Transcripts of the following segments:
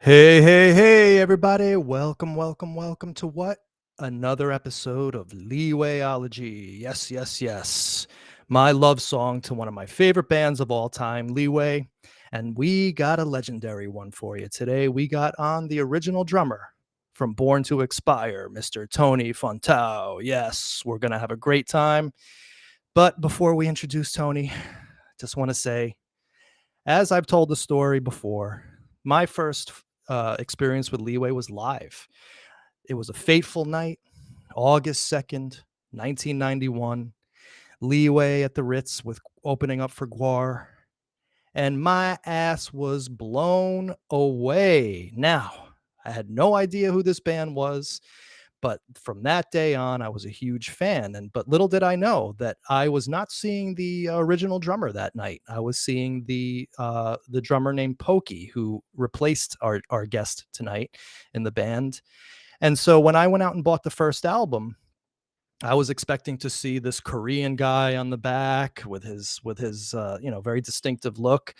Hey, hey, hey, everybody. Welcome to what? Another episode of Leewayology. Yes, yes, yes. My love song to one of my favorite bands of all time, Leeway. And we got a legendary one for you today. We got on the original drummer from Born To Expire, Mr. Tony Fontao. Yes, we're going to have a great time. But before we introduce Tony, just want to say, as I've told the story before, my first experience with Leeway was live. It was a fateful night, August 2nd, 1991. Leeway at the Ritz with opening up for Guar, and my ass was blown away. Now, I had no idea who this band was, but from that day on, I was a huge fan. And but little did I know that I was not seeing the original drummer that night. I was seeing the drummer named Pokey, who replaced our guest tonight in the band. And so when I went out and bought the first album, I was expecting to see this Korean guy on the back with his very distinctive look,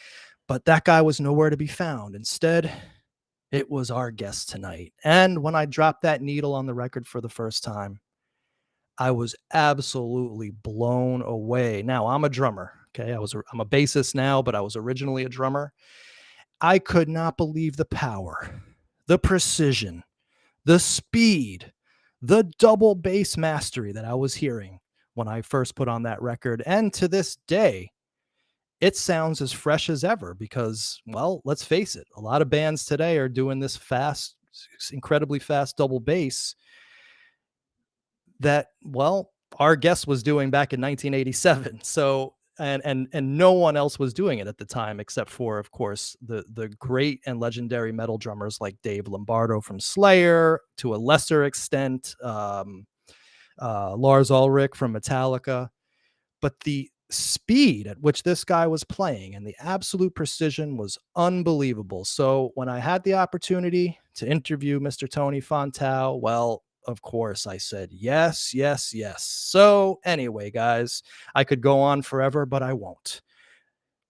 but that guy was nowhere to be found. Instead, it was our guest tonight. And when I dropped that needle on the record for the first time, I was absolutely blown away. Now, I'm a drummer, okay? I'm a bassist now, but I was originally a drummer. I could not believe the power, the precision, the speed, the double bass mastery that I was hearing when I first put on that record. And to this day, it sounds as fresh as ever because, well, let's face it, a lot of bands today are doing this fast, incredibly fast double bass that, well, our guest was doing back in 1987. So, and no one else was doing it at the time, except for, of course, the great and legendary metal drummers like Dave Lombardo from Slayer, to a lesser extent, Lars Ulrich from Metallica. But the speed at which this guy was playing and the absolute precision was unbelievable. So when I had the opportunity to interview Mr. Tony Fontao, well, of course I said yes, yes, yes. So anyway, guys, I could go on forever, but I won't.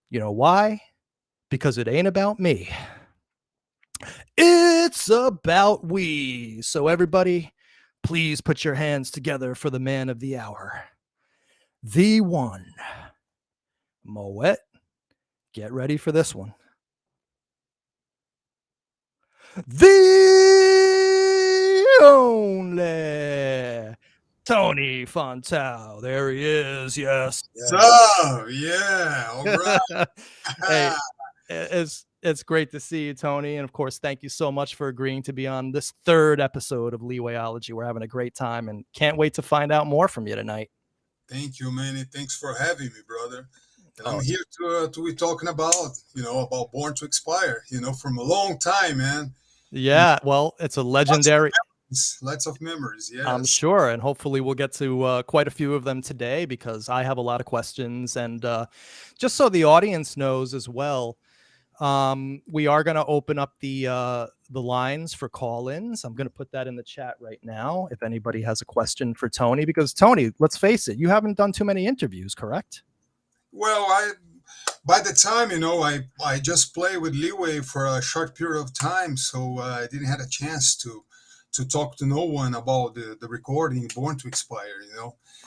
You know why? Because it ain't about me. It's about we. So everybody, please put your hands together for the man of the hour, the one, Moet. Get ready for this one. The only Tony Fontao. There he is. Yes. So, yeah, all right. Hey, it's great to see you, Tony. And of course, thank you so much for agreeing to be on this third episode of Leewayology. We're having a great time and can't wait to find out more from you tonight. Thank you, Manny. Thanks for having me, brother. And I'm Oh, here to be talking about Born to Expire, from a long time, man. And yeah. Well, it's a lots of legendary. memories, lots of memories, I'm yes. sure, and hopefully we'll get to quite a few of them today because I have a lot of questions. And just so the audience knows as well, we are going to open up the lines for call-ins. I'm going to put that in the chat right now if anybody has a question for Tony. Because Tony, let's face it, you haven't done too many interviews, correct? Well, by the time, I just played with Leeway for a short period of time, so I didn't have a chance to talk to no one about the recording Born to Expire.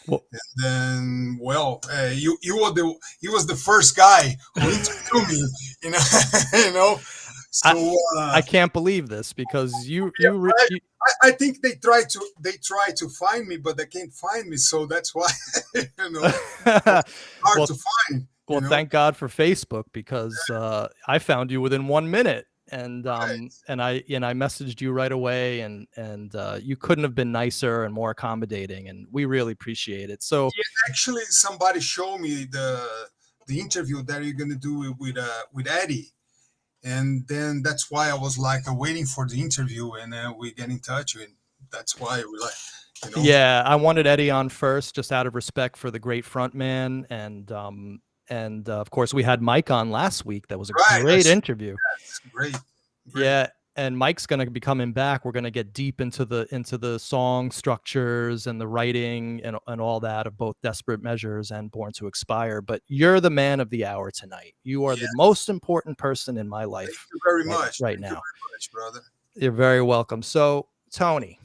Well, And then, well, you was the first guy who interviewed me, you know, you know. I, So I can't believe this because yeah, I think they try to find me, but they can't find me. So that's why hard well, to find. Well, thank God for Facebook because I found you within 1 minute, and Right. I messaged you right away, and you couldn't have been nicer and more accommodating, and we really appreciate it. So Yeah, actually, somebody showed me the interview that you're gonna do with Eddie. And then that's why I was like waiting for the interview, and then we get in touch, and that's why we like, yeah, I wanted Eddie on first, just out of respect for the great front man, and of course we had Mike on last week. That was a right. great interview. That's great, great. Yeah. and Mike's going to be coming back. We're going to get deep into the song structures and the writing and all that of both Desperate Measures and Born to Expire. But you're the man of the hour tonight. You are the Yes. most important person in my Thank life you very right much. right Thank you now. very much, brother. You're very welcome. So, Tony,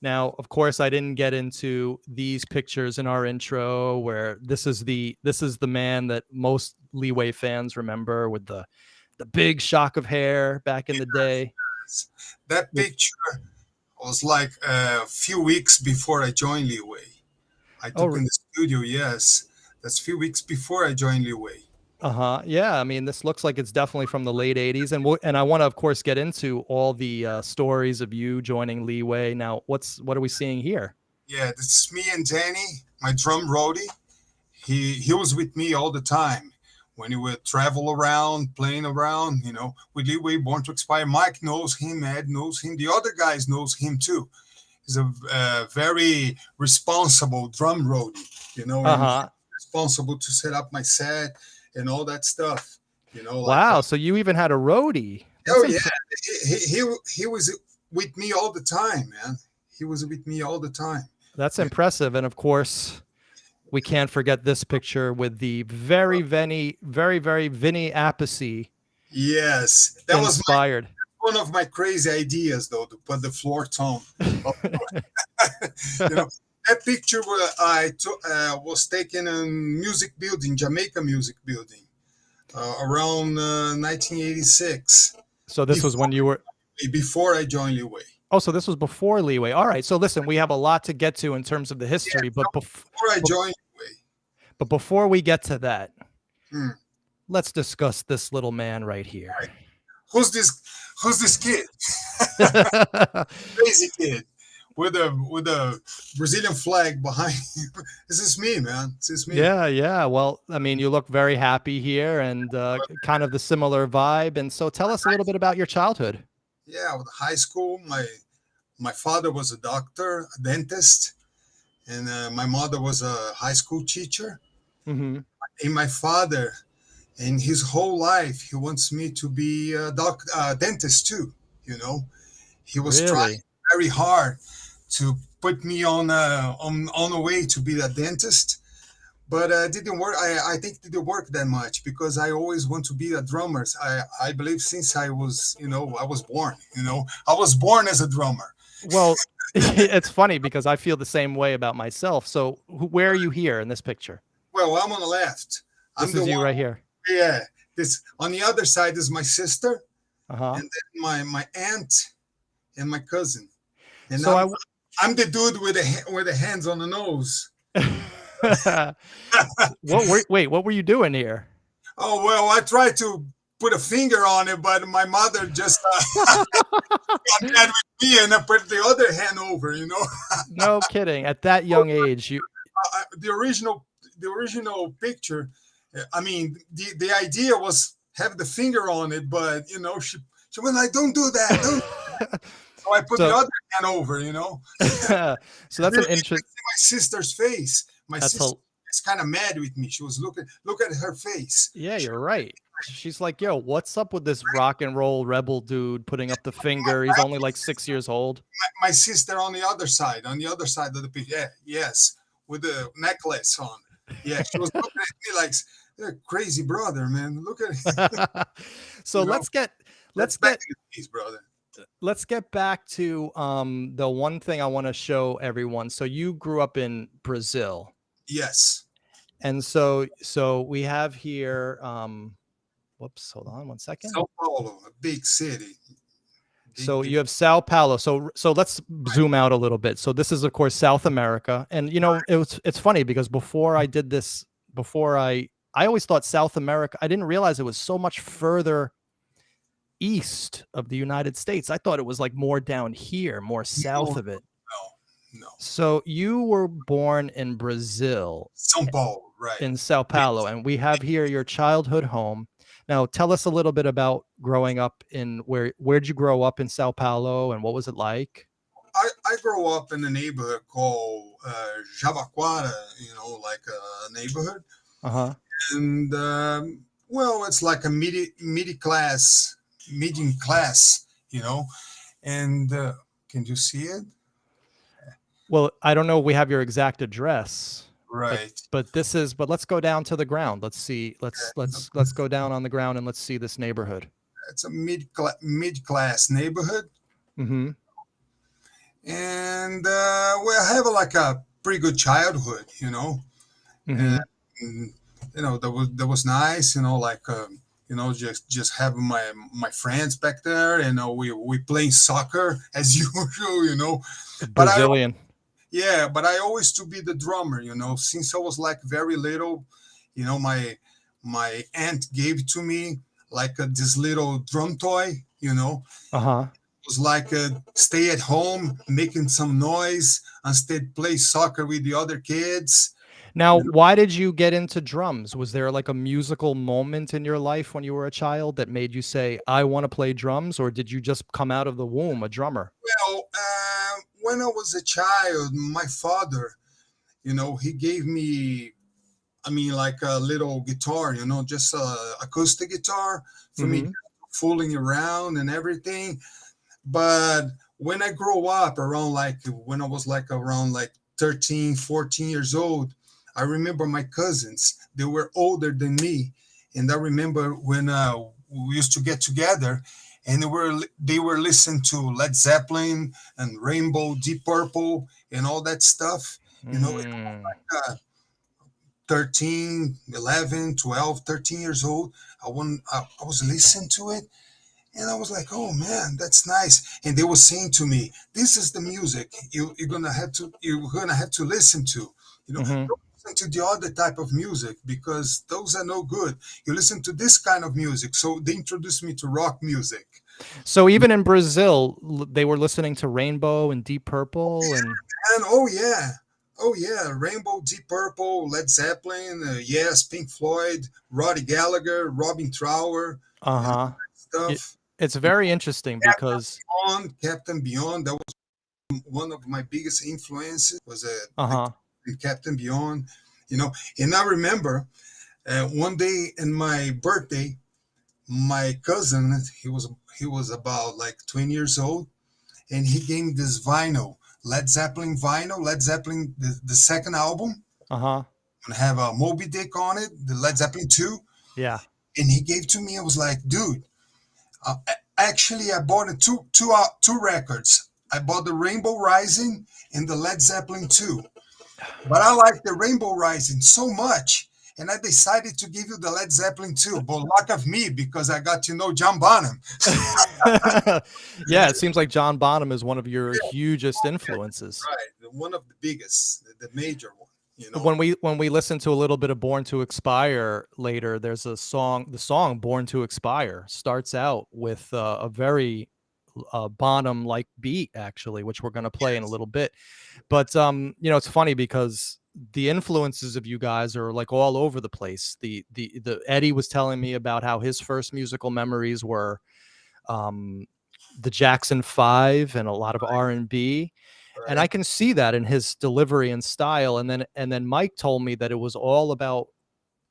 now, of course, I didn't get into these pictures in our intro where this is the man that most Leeway fans remember with the big shock of hair back in the day. Yes. That With picture was like a few weeks before I joined Leeway. I took oh, in the studio, yes. That's a few weeks before I joined Leeway. uh-huh. Yeah, I mean, this looks like it's definitely from the late 80s, and I want to of course get into all the stories of you joining Leeway. Now, what are we seeing here? Yeah, this is me and Danny, my drum roadie. He was with me all the time. When he would travel around, playing around, with Leeway, Born to Expire. Mike knows him, Ed knows him, the other guys knows him too. He's a very responsible drum roadie, and he's Uh-huh. responsible to set up my set and all that stuff. Like Wow, so you even had a roadie. That's oh yeah, impressive. he was with me all the time, man. He was with me all the time. That's impressive. And of course, we can't forget this picture with the very Vinny Appice Yes, that was inspired. one of my crazy ideas, though, to put the floor tone. you know, that picture where I took was taken in music building, Jamaica music building, around 1986. So this was Before, when you were before I joined Leeway. oh, so this was before Leeway. All right. So listen, we have a lot to get to in terms of the Yeah, history, before I joined Leeway. but before we get to that, Hmm. let's discuss this little man right here. Right. Who's this? Who's this kid? Crazy kid with a Brazilian flag behind him. This is me, man. This is me. Yeah, yeah. Well, I mean, you look very happy here and kind of the similar vibe. And so tell us a little bit about your childhood. Yeah, with high school, my father was a doctor, a dentist, and my mother was a high school teacher. Hmm. And my father, in his whole life, he wants me to be a dentist too. You know, he was trying Really? very hard to put me on a way to be a dentist, but didn't work. I think it didn't work that much because I always want to be a drummer. I believe since I was I was born. I was born as a drummer. Well, it's funny because I feel the same way about myself. So where are you here in this picture? Well, I'm on the left. I'm This the is you one. right here. Yeah. This on the other side is my sister, Uh-huh. and then my aunt and my cousin, and So I'm the dude with the hands on the nose. what were you doing here? Oh well, I tried to put a finger on it, but my mother just got mad with me, and I put the other hand over. No kidding. At that young age, you The original picture. I mean, the idea was have the finger on it, but she went like, "Don't do that, don't." So I put the so other hand over. so that's an Really, I interest. see my sister's face. My That's sister a is kind of mad with me. She was look at her face. Yeah, you're right. She's like, yo, what's up with this rock and roll rebel dude putting up the finger? He's only like 6 years old. My sister on the other side of the picture. Yeah, yes, with the necklace on. Yeah, she was looking at me like, crazy brother, man. Look at it. So You know, let's that's back get in the days, brother. let's get back to the one thing I want to show everyone. So you grew up in Brazil. Yes. And so we have here whoops, hold on one second. Sao Paulo, a big city. Big, So big. you have Sao Paulo. So let's zoom out a little bit. So this is of course South America, and it's funny because before I did this, before I always thought South America. I didn't realize it was so much further east of the United States. I thought it was like more down here, more south No, of it. no. So you were born in Brazil, São Paulo, right. in Sao Big, Paulo, and we have here your childhood home. Now, tell us a little bit about growing up in where'd you grow up in Sao Paulo and what was it like? I grew up in a neighborhood called Javaquara, like a neighborhood. Uh-huh. And well, it's like a midi class medium class, you know. And can you see it? Well, I don't know if we have your exact address, but Right. but let's go down to the ground. Let's see. Let's go down on the ground and let's see this neighborhood. It's a mid class neighborhood, Mm-hmm. and we have like a pretty good childhood, you know. And Mm-hmm. you know, that was nice, you know, like you know, just having my friends back there, you know, we playing soccer as usual, you know. But I Brazilian. Yeah, but I always to be the drummer, you know, since I was like very little, you know, my aunt gave to me like this little drum toy, you know. Uh-huh. It was like stay at home making some noise instead play soccer with the other kids. Now, You know, why did you get into drums? Was there like a musical moment in your life when you were a child that made you say, I want to play drums? Or did you just come out of the womb a drummer? well, when I was a child, my father, you know, he gave me, I mean, like a little guitar, you know, just a acoustic guitar for me Mm-hmm. fooling around and everything. But when I grow up around like when I was like around like 13, 14 years old, I remember my cousins, they were older than me. And I remember when we used to get together and they were listening to Led Zeppelin and Rainbow, Deep Purple and all that stuff. You know, Mm. 13, 11, 12, 13 years old. I was listening to it and I was like, "Oh man, that's nice." And they were saying to me, "This is the music you're gonna have to listen to. You know, Mm-hmm. don't listen to the other type of music because those are no good. You listen to this kind of music." So they introduced me to rock music. So even in Brazil, they were listening to Rainbow and Deep Purple and And oh yeah, Rainbow, Deep Purple, Led Zeppelin, yes, Pink Floyd, Roddy Gallagher, Robin Trower, and all uh-huh. that It, stuff. it's very interesting because Captain Beyond. That was one of my biggest influences. Was uh-huh. the Captain Beyond, you know. And I remember one day in my birthday, my cousin he was about like 20 years old, and he gave me this vinyl, Led Zeppelin, the second album, Uh-huh. and have a Moby Dick on it, the Led Zeppelin 2. Yeah. And he gave to me. I was like, dude, actually, I bought two records. I bought the Rainbow Rising and the Led Zeppelin 2. But I like the Rainbow Rising so much. And I decided to give you the Led Zeppelin 2. But luck of me, because I got to know John Bonham. Yeah, it seems like John Bonham is one of your Yeah, hugest influences. right. One of the biggest, the major one, you know. When we listen to a little bit of Born to Expire later, there's a song. The song Born to Expire starts out with a very Bonham like beat, actually, which we're going to play in a Yes, little bit. But it's funny because the influences of you guys are like all over the place. The Eddie was telling me about how his first musical memories were um, the Jackson Five and a lot of R&B, and I right, can see that in his delivery and style. And then Mike told me that it was all about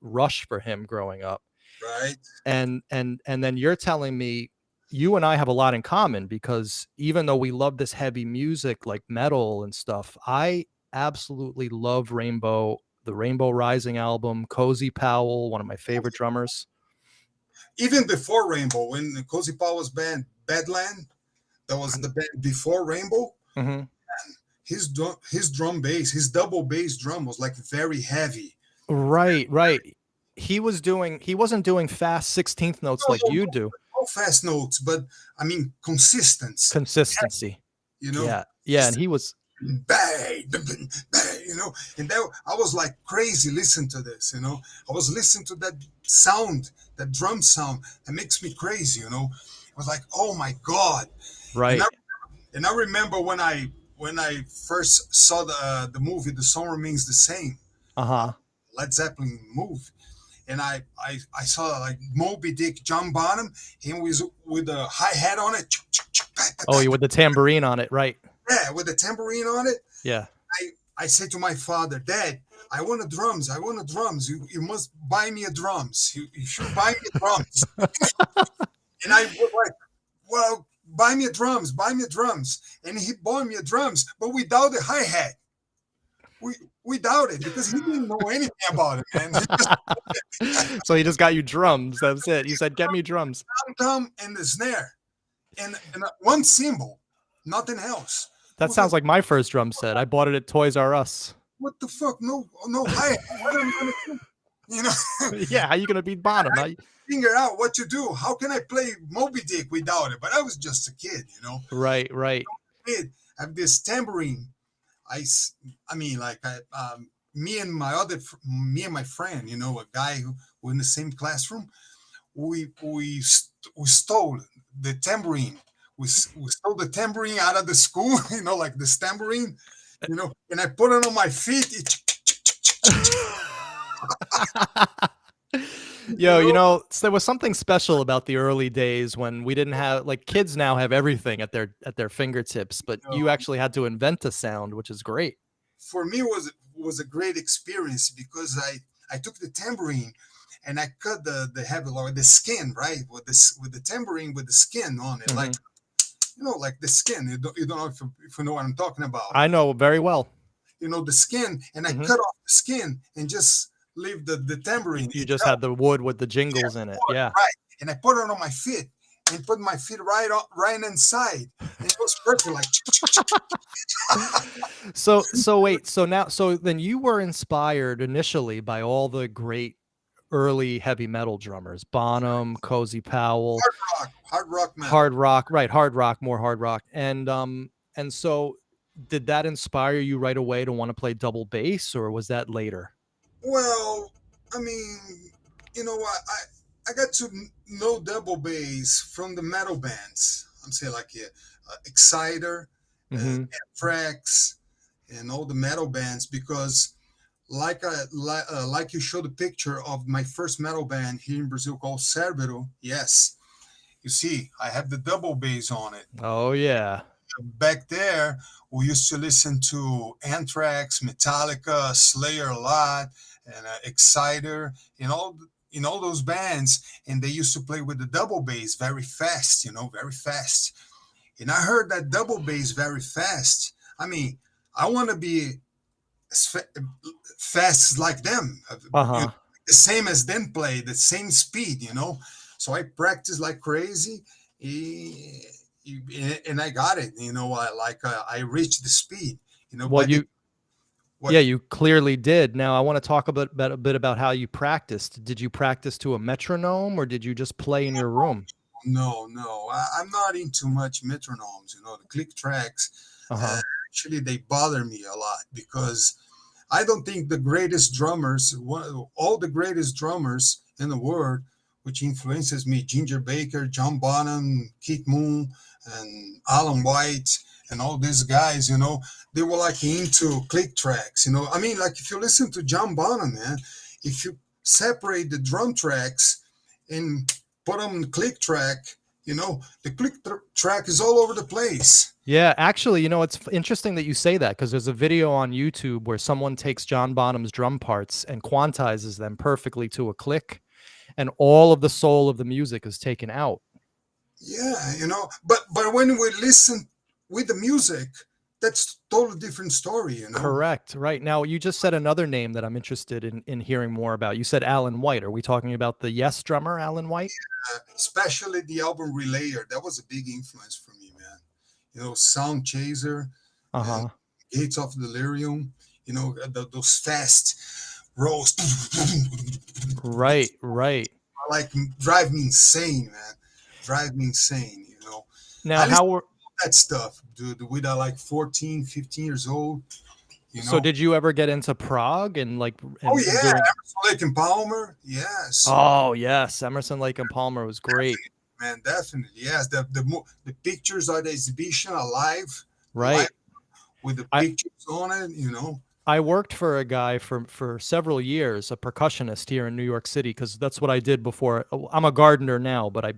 Rush for him growing up. right. And then you're telling me you and I have a lot in common because even though we love this heavy music like metal and stuff, I absolutely love the Rainbow Rising album, Cozy Powell, one of my favorite drummers. Even before Rainbow, when Cozy Powell's band Badland, that was the band before Rainbow. Mhm. His drum bass, his double bass drum was like very heavy. Right, right. He wasn't doing fast 16th notes No, like no, you no, do. no fast notes, but I mean consistency. Consistency. You know, Yeah. Yeah, and just he was bang, bang, bang, you know. And that I was like crazy listening to this. You know, I was listening to that sound, that drum sound that makes me crazy. You know, I was like, oh my god. And I right. and I remember when I first saw the movie, The Song Remains the Same, uh, Uh-huh. Led Zeppelin movie. And I saw like Moby Dick, John Bonham, he was with a hi hat on it, Oh, you with the tambourine on it, right. yeah, with a tambourine on it. Yeah. I said to my father, Dad, I want a drums. I want a drums. You must buy me a drums. You should buy me a drums. And I was like, well, buy me buy me drums. And he bought me drums, but without the hi-hat. We without it because he didn't know anything about it, man. He just So he just got you drums. That's it. You said, "Get me drums." tom and the snare and one cymbal, nothing else. I That was like, sounds like my first drum set. I bought it at Toys R Us. what the fuck? No hi-hat. What am I gonna do? You know, Yeah, how you gonna beat Bonham? I figure out what to do. How can I play Moby Dick without it? But I was just a kid, you know. Right, right. Kid, I have this tambourine. I mean, like me and me and my friend, you know, a guy who in the same classroom, we stole the tambourine. We stole the tambourine out of the school, you know, like this tambourine, you know, and I put it on my feet. Yo, you know, there was something special about the early days when we didn't have, like, kids now have everything at their fingertips, but You know, you actually had to invent a sound, which is great. for me was a great experience because I took the tambourine and I cut the heavy or the skin right with the tambourine with the skin on it, like Mhm. you know, like the skin. You don't know if you know what I'm talking about. I know very well. You know the skin, and I Mhm. cut off the skin and just leave the tambourine You just itself. had the wood with the Yeah, jingles in it. Yeah. right. And I put it on my feet and put my feet right inside. And it was perfect, like So wait, so then you were inspired initially by all the great early heavy metal drummers, Bonham, Cozy Powell, hard rock metal. hard rock, right, hard rock, more hard rock. And so did that inspire you right away to want to play double bass, or was that later? Well, I mean, you know, I got to know double bass from the metal bands. I'm saying like Exciter, Mhm. Anthrax, and all the metal bands because like you showed a picture of my first metal band here in Brazil called Cerbero. Yes, you see, I have the double bass on it. Oh yeah. Back there, we used to listen to Anthrax, Metallica, Slayer a lot, and Exciter, in all those bands, and they used to play with the double bass very fast, you know, very fast. And I heard that double bass very fast. I mean, I want to be as fast like them, you know, Uh-huh. the same as them play, the same speed, you know. So I practiced like crazy, eh, and I got it. You know, I reached the speed. You know, Well, by the you what? yeah, you clearly did. Now I want to talk a bit about how you practiced. Did you practice to a metronome or did you just play in your room? No. I'm not into much metronomes. You know, the click tracks. Uh, Uh-huh. Actually, they bother me a lot because I don't think the greatest drummers, all the greatest drummers in the world, which influences me, Ginger Baker, John Bonham, Keith Moon, and Alan White, and all these guys, you know, they were like into click tracks, you know. I mean, like if you listen to John Bonham, man, if you separate the drum tracks and put them in click track, you know, the track is all over the place. Yeah, actually, you know, it's interesting that you say that because there's a video on YouTube where someone takes John Bonham's drum parts and quantizes them perfectly to a click, and all of the soul of the music is taken out. Yeah, you know, but when we listen with the music, that's totally different story, you know. Correct. Right. Now, you just said another name that I'm interested in hearing more about. You said Alan White. Are we talking about the Yes drummer, Alan White? Especially the album Relayer, that was a big influence for me, man. You know, Sound Chaser and Uh-huh. Gates of Delirium. You know, those fast rolls, Right, right. like drive me insane, man. Drive me insane. You know, Now, I listen how were to that stuff, dude. With like 14, 15 years old. You so know, did you ever get into prog and like oh and yeah, doing Emerson, Lake and Palmer. Yes, Oh, yes, Emerson, Lake and Palmer was great. man, definitely. Yes, the pictures of the exhibition alive, alive Right. with the I pictures on it. You know. I worked for a guy for several years, a percussionist here in New York City, because that's what I did before. I'm a gardener now, but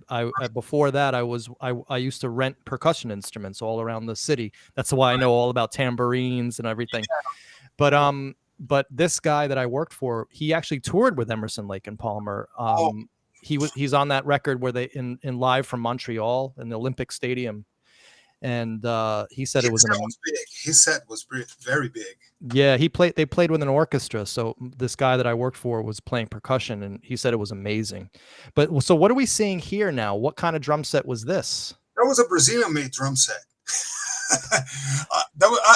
before that I used to rent percussion instruments all around the city. That's why I know all about tambourines and everything. But this guy that I worked for, he actually toured with Emerson, Lake and Palmer. Oh, he's on that record where they in live from Montreal in the Olympic Stadium, and he said it His was set was big. His set was very big. yeah, they played with an orchestra. So this guy that I worked for was playing percussion, and he said it was amazing. But so what are we seeing here now? What kind of drum set was this? That was a Brazilian-made drum set.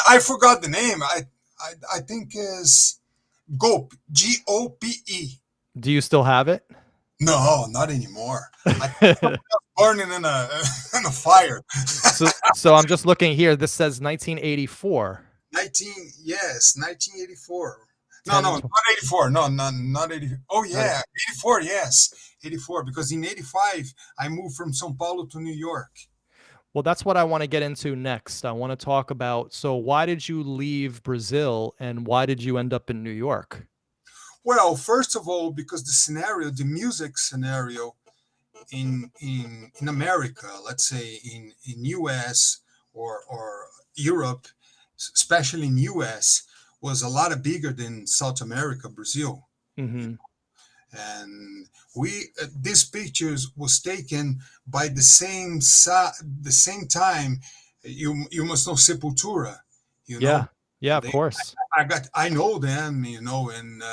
I forgot the name. I think is Gope, Gope. Do you still have it? No, not anymore. I was burning in a in a fire. So I'm just looking here. This says 1984. 1984. No, 10 no, and not 84. No, not 80. Oh yeah, 84. Yes, 84. Because in 85 I moved from São Paulo to New York. Well, that's what I want to get into next. I want to talk about, so why did you leave Brazil and why did you end up in New York? Well, first of all, because the music scenario in America, let's say in US or Europe, especially in US, was a lot bigger than South America, Brazil. Mm-hmm. And these pictures was taken by the same time. You must know Sepultura, you Yeah. know. Yeah, of They course. I know them, and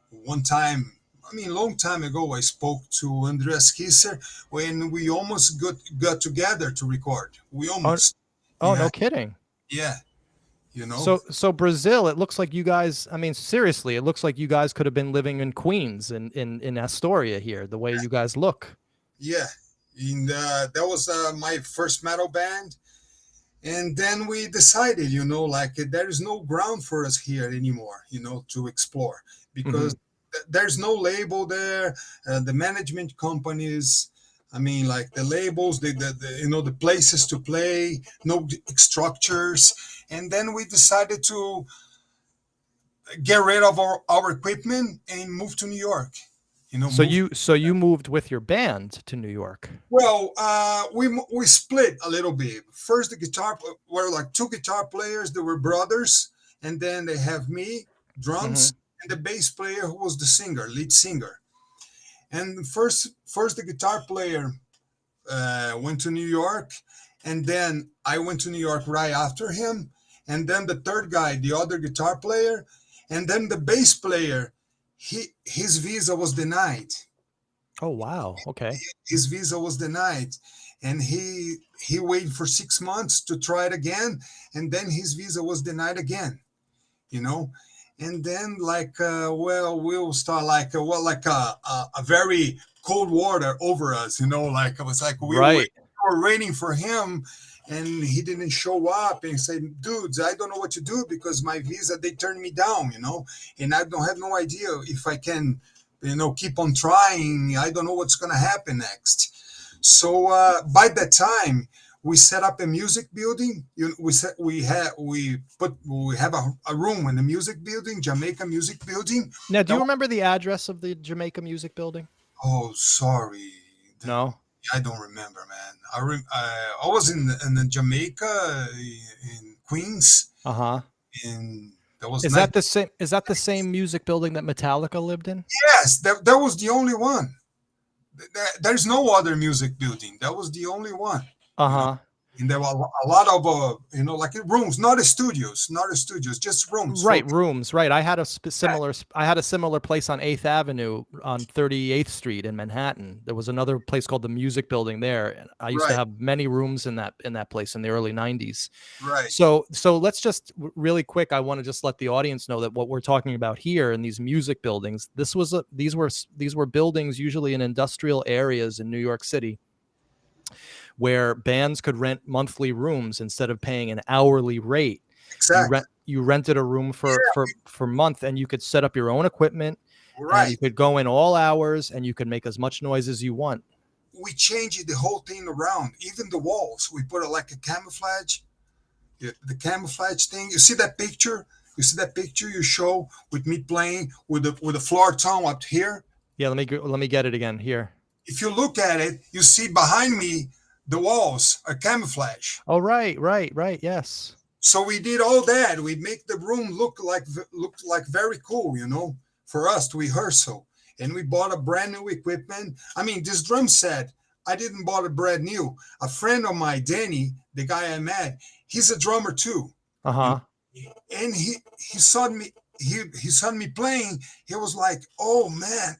one time, I mean, long time ago, I spoke to Andreas Kisser when we almost got together to record. We Oh, almost, oh, yeah, no kidding. yeah, you know, So Brazil, it looks like you guys, I mean, seriously, it looks like you guys could have been living in Queens in Astoria here, the way you guys look. yeah. That was my first metal band. And then we decided, like there is no ground for us here anymore, to explore because there's no label there. The management companies, I mean, like the labels, the places to play, no structures. And then we decided to get rid of our equipment and move to New York. So you moved with your band to New York. Well, we split a little bit. First, the guitar were like two guitar players. They were brothers, and then they have me, drums, and the bass player who was the lead singer. And first the guitar player went to New York, and then I went to New York right after him. And then the third guy, the other guitar player, and then the bass player, his visa was denied. Oh, wow. Okay. His visa was denied, and he waited for 6 months to try it again, and then his visa was denied again. And then we'll start like a very cold water over us. Like it was like we were waiting for him, and he didn't show up, and said, dudes, I don't know what to do because my visa, they turned me down, and I don't have no idea if I can keep on trying. I don't know what's going to happen next. So by that time, we set up a music building. We have a room in the music building, Jamaica Music Building. Now, do you remember the address of the Jamaica Music Building? Oh, sorry. No, I don't remember, man. I was in the Jamaica in Queens. And that was Is that the same music building that Metallica lived in? Yes, that was the only one. There's no other music building. That was the only one. And there were a lot of like rooms, not studios, just rooms. Right, rooms. Right. I had a similar place on 8th Avenue on 38th Street in Manhattan. There was another place called the Music Building there. I used to have many rooms in that place in the early 90s. Right. So let's just really quick, I want to just let the audience know that what we're talking about here in these music buildings, these were buildings usually in industrial areas in New York City, where bands could rent monthly rooms instead of paying an hourly rate. Exactly. You rented a room for a month, and you could set up your own equipment. Right. And you could go in all hours, and you could make as much noise as you want. We changed the whole thing around, even the walls. We put like a camouflage, the camouflage thing. You see that picture? You show with me playing with the floor tone up here. Yeah, let me get it again here. If you look at it, you see behind me the walls are camouflage. Oh, right, yes. So we did all that. We make the room look like very cool, for us to rehearsal. and we bought a brand new equipment. I mean, this drum set, I didn't bought it brand new. A friend of mine, Danny, the guy I met, he's a drummer too. You Uh-huh. know, and he saw me he saw me playing. He was like, "Oh man!"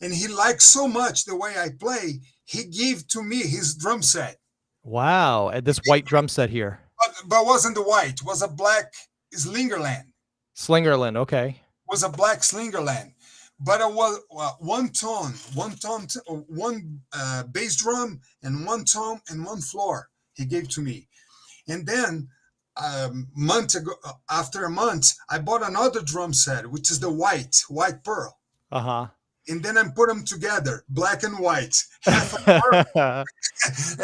And he liked so much the way I play. He gave to me his drum set, Wow. And this white drum set here. but wasn't the white. It was a black Slingerland. Slingerland. Okay. Was a black Slingerland, but it was one bass drum and one tone and one floor. He gave to me, and then month ago, after a month, I bought another drum set, which is the white pearl, Uh-huh. and then I put them together, black and white, half a pearl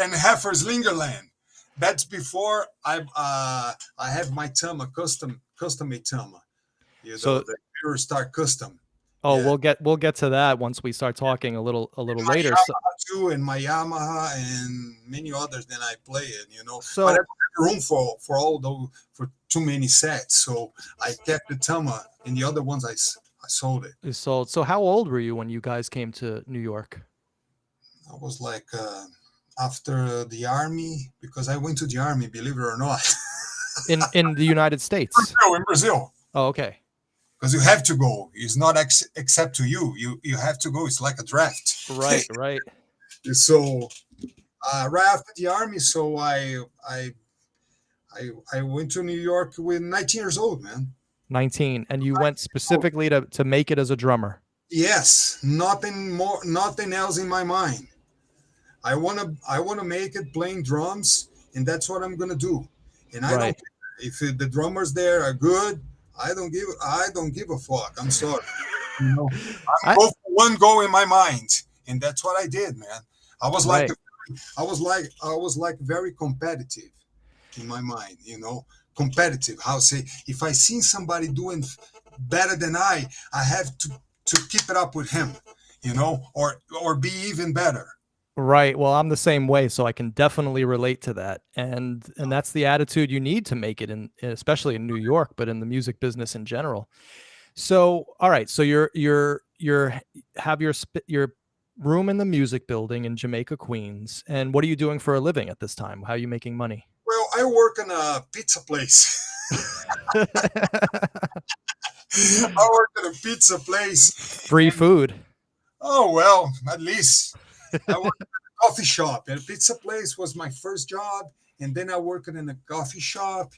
and half a Slingerland. That's before I have my Tama custom made Tama, So, the Pure Star Custom. oh, Yeah, we'll get to that once we start talking a little my later. So, Yamaha too, and my Yamaha, and many others. Then I play it. But I so don't have room for all those for too many sets, so I kept the Tama, and the other ones I sold it. so how old were you when you guys came to New York? I was like after the army, because I went to the army, believe it or not. In the United States. No, in Brazil. Oh, okay. Because you have to go. It's not except to you. You have to go. It's like a draft. Right, right. So right after the army, so I went to New York with 19 years old, man. 19. And you went specifically to make it as a drummer. Yes, nothing else in my mind. I wanna make it playing drums, and that's what I'm gonna do. And I don't Right. if the drummers there are good. I don't give a fuck. I'm sorry. I Go for one goal in my mind, and that's what I did, man. I was like right. I was like very competitive in my mind, competitive. How say if I see somebody doing better than I have to keep it up with him, or be even better. Right. Well, I'm the same way, so I can definitely relate to that. And that's the attitude you need to make it in, especially in New York, but in the music business in general. So, all right, so you're have your room in the music building in Jamaica, Queens. And what are you doing for a living at this time? How are you making money? Well, I work in a pizza place. I work in a pizza place. Free food. Oh well, at least I worked in a coffee shop. And a pizza place was my first job, and then I worked in a coffee shop,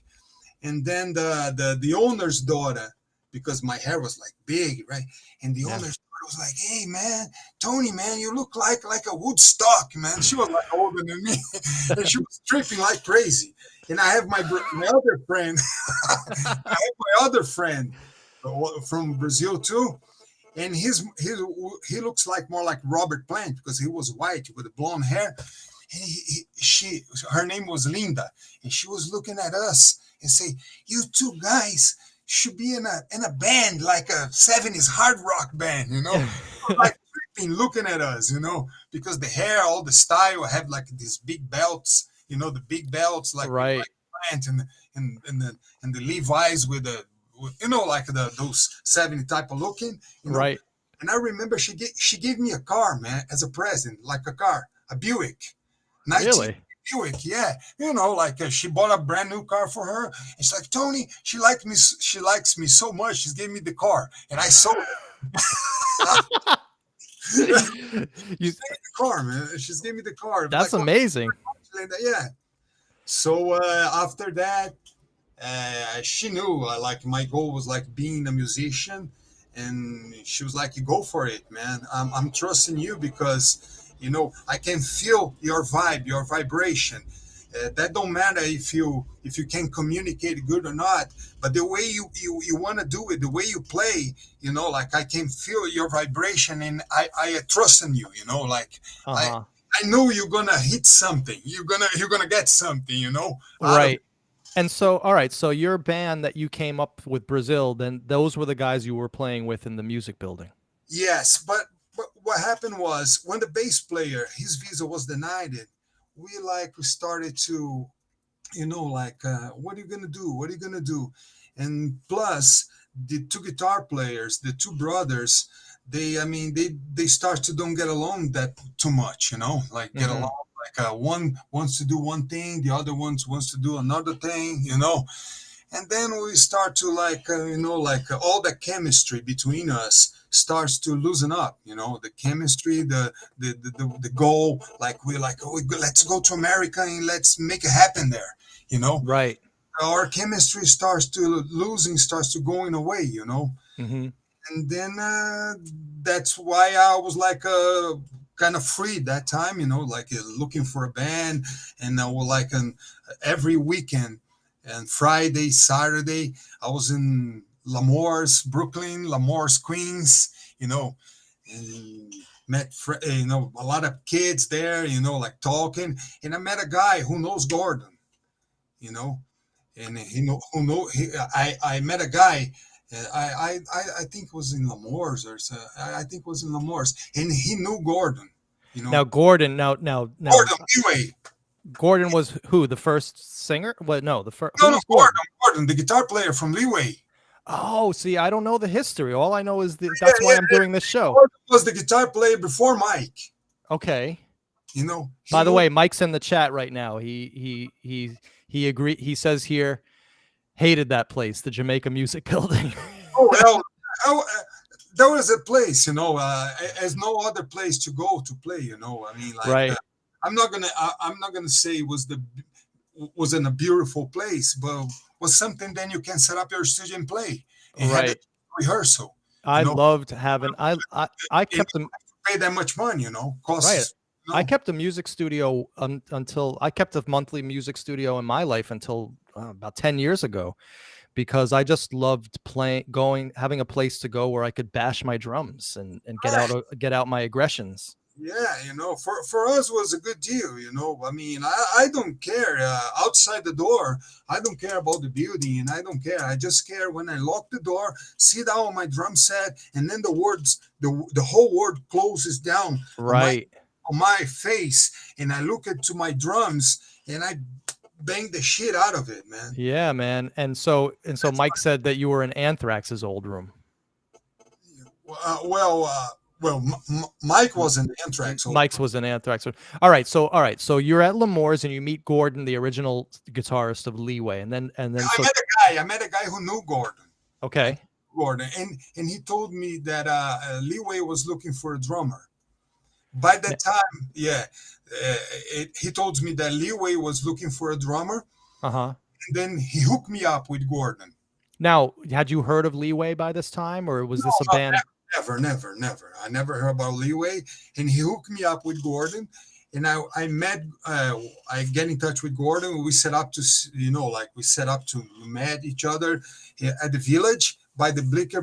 and then the owner's daughter, because my hair was like big, right? And the Yeah. owner's daughter was like, "Hey man, Tony, man, you look like a Woodstock, man." She was like older than me, and she was tripping like crazy. And I have my other friend, I have my other friend from Brazil too, and he looks like more like Robert Plant because he was white with the blonde hair. And her name was Linda, and she was looking at us and say, "You two guys should be in a band like a '70s hard rock band," like tripping, looking at us, because the hair, all the style, I have like these big belts, the big belts Right. like Plant, and the Levi's with like those 70 type of looking, Right. and I remember she gave me a car, man, as a present, like a car, a Buick, 19 Really? Buick, yeah. Like she bought a brand new car for her. And she's like, Tony, she likes me so much. She's giving me the car, and I sold You the car, man. She's giving me the car. That's Like, what? amazing. Yeah. So after that, she knew like my goal was like being a musician, and she was like, "You go for it, man. I'm trusting you because I can feel your vibe, your vibration. That don't matter if you can communicate good or not, but the way you want to do it, the way you play, like I can feel your vibration, and I trust in you. Like I Uh-huh. I know you're gonna hit something. You're gonna get something. Out of Right. And so, all right, so your band that you came up with Brazil, then those were the guys you were playing with in the music building. Yes, but what happened was when the bass player his visa was denied, we started to like what are you gonna do? What are you gonna do? And plus the two guitar players, the two brothers, they start to don't get along that too much, like get Hmm. along. Like one wants to do one thing, the other one wants to do another thing, and then we start to like all the chemistry between us starts to loosen up, the chemistry, the goal, like we're like, oh, let's go to America and let's make it happen there, you know Right. our chemistry starts to going away, Hmm. and then that's why I was like kind of free that time, like looking for a band, and I was like every weekend and Friday, Saturday, I was in Lamores, Brooklyn, Lamores, Queens, and met a lot of kids there, like talking, and I met a guy who knows Gordon, you know and he know who know he, I met a guy. I think it was in Lamores or so. I think it was in Lamores, and he knew Gordon. You Now know, Gordon. Now Gordon Leeway. Gordon was who? The first singer? What? No, the first. Who No, no, was Gordon? Gordon, the guitar player from Leeway. Oh, see, I don't know the history. All I know is Yeah, that's why yeah, I'm yeah. doing this show. Gordon was the guitar player before Mike. Okay. He By the knew. way, Mike's in the chat right now. He agreed. He says here hated that place, the Jamaica Music Building. Oh well, there was a place, as no other place to go to play. I mean, like Right. I'm not gonna say it was in a beautiful place, but was something then you can set up your studio and play and had a Right. rehearsal. You I know, loved having I and kept them pay that much money, right. costs. I No, kept a music studio until I kept a monthly music studio in my life until about 10 years ago because I just loved playing, having a place to go where I could bash my drums and right. get out my aggressions. Yeah, for us was a good deal. I mean, I don't care outside the door. I don't care about the building, and I don't care. I just care when I lock the door, sit down on my drum set, and then the whole world closes down on my Right. on my face, and I look into my drums, and I bang the shit out of it, man. Yeah, man. And so That's Mike said that you were in Anthrax's old room. well, Mike was in Anthrax old. Mike's was an Anthrax. All right. So you're at Lemoore's and you meet Gordon, the original guitarist of Leeway, and then I so met a guy. I met a guy who knew Gordon. okay. And he told me that Leeway was looking for a drummer. By N- that time, yeah, he told me that Leeway was looking for a drummer, Uh-huh. and then he hooked me up with Gordon. Now, had you heard of Leeway by this time, or was No, this a no, band? never, never, never. I never heard about Leeway, and he hooked me up with Gordon. And I get in touch with Gordon. We set up to, like we set up to meet each other at the Village by the Blicker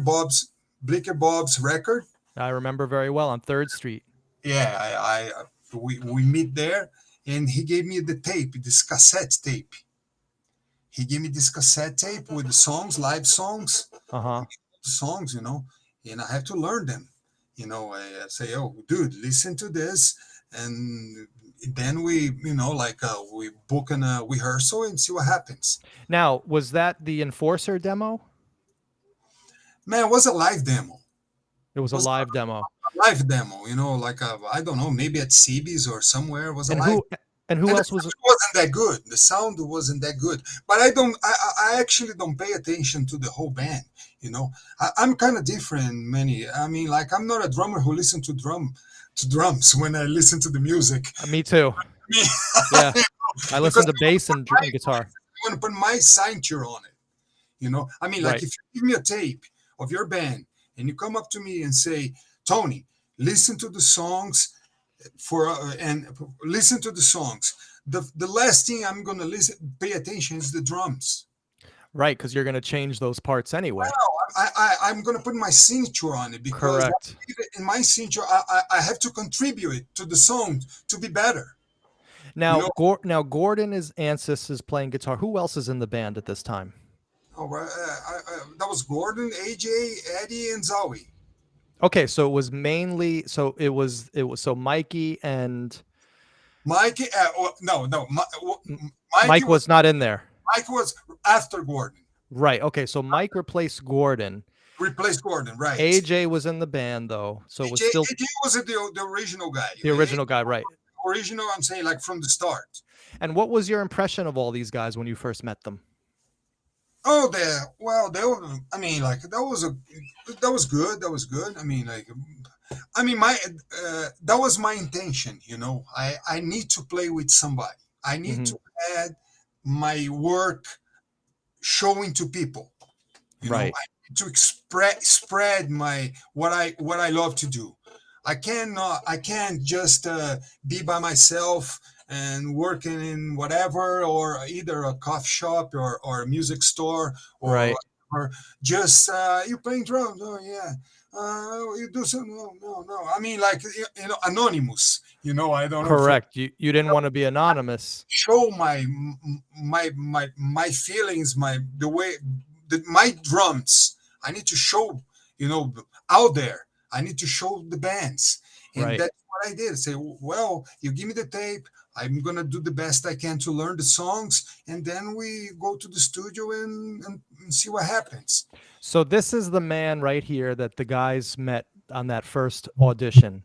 Bob's record. I remember very well on 3rd Street. Yeah, we meet there, and he gave me the tape, this cassette tape. He gave me this cassette tape with the songs, live songs, Uh-huh. songs, and I have to learn them. I say, oh, dude, listen to this, and then we book a rehearsal and see what happens. Now, was that the Enforcer demo? Man, it was a live demo. It was It a was live demo. a live demo, like I don't know, maybe at CB's or somewhere. It was a And live. who And the else was sound wasn't that good. The sound wasn't that good. But I don't. I actually don't pay attention to the whole band. I'm kind of different. Many. I mean, like I'm not a drummer who listens to drums when I listen to the music. me too. Yeah. I listen Because to bass and guitar. I want to put my signature on it. I mean, like Right. if you give me a tape of your band and you come up to me and say, Tony, listen to the songs and listen to the songs. The last thing I'm gonna pay attention is the drums. Right, because you're going to change those parts anyway. I'm gonna put my signature on it because Correct. in my signature I have to contribute to the song to be better. You Now, know, Gordon is Ansys is playing guitar. Who else is in the band at this time? oh, that was Gordon, AJ, Eddie, and Zoe. Okay, so it was mainly it was so Mikey and Mikey, no, Mikey Mike was was not in there. Mike was after Gordon. Right. Okay, so Mike replaced Gordon. Replaced Gordon, right? AJ was in the band though, so it was still AJ was the original guy. the original guy, right? Original, I'm saying, like from the start. And what was your impression of all these guys when you first met them? Oh, they were. I mean, like that was good. That was good. I mean, like, I mean, my that was my intention. I need to play with somebody. I need Hmm. to add my work showing to people. Right, I need to spread my what I love to do. I can't just be by myself and working in whatever, or either a coffee shop or a music store or right. whatever. Just you playing drums? Oh yeah. You do something? No, no, no. I mean, like, anonymous. I don't know if Correct. You didn't want to be anonymous. show my feelings, the way my drums. I need to show, you know, out there. I need to show the bands, and Right. that's what I did. Say, well, you give me the tape. I'm gonna do the best I can to learn the songs, and then we go to the studio and see what happens. So this is the man right here that the guys met on that first audition.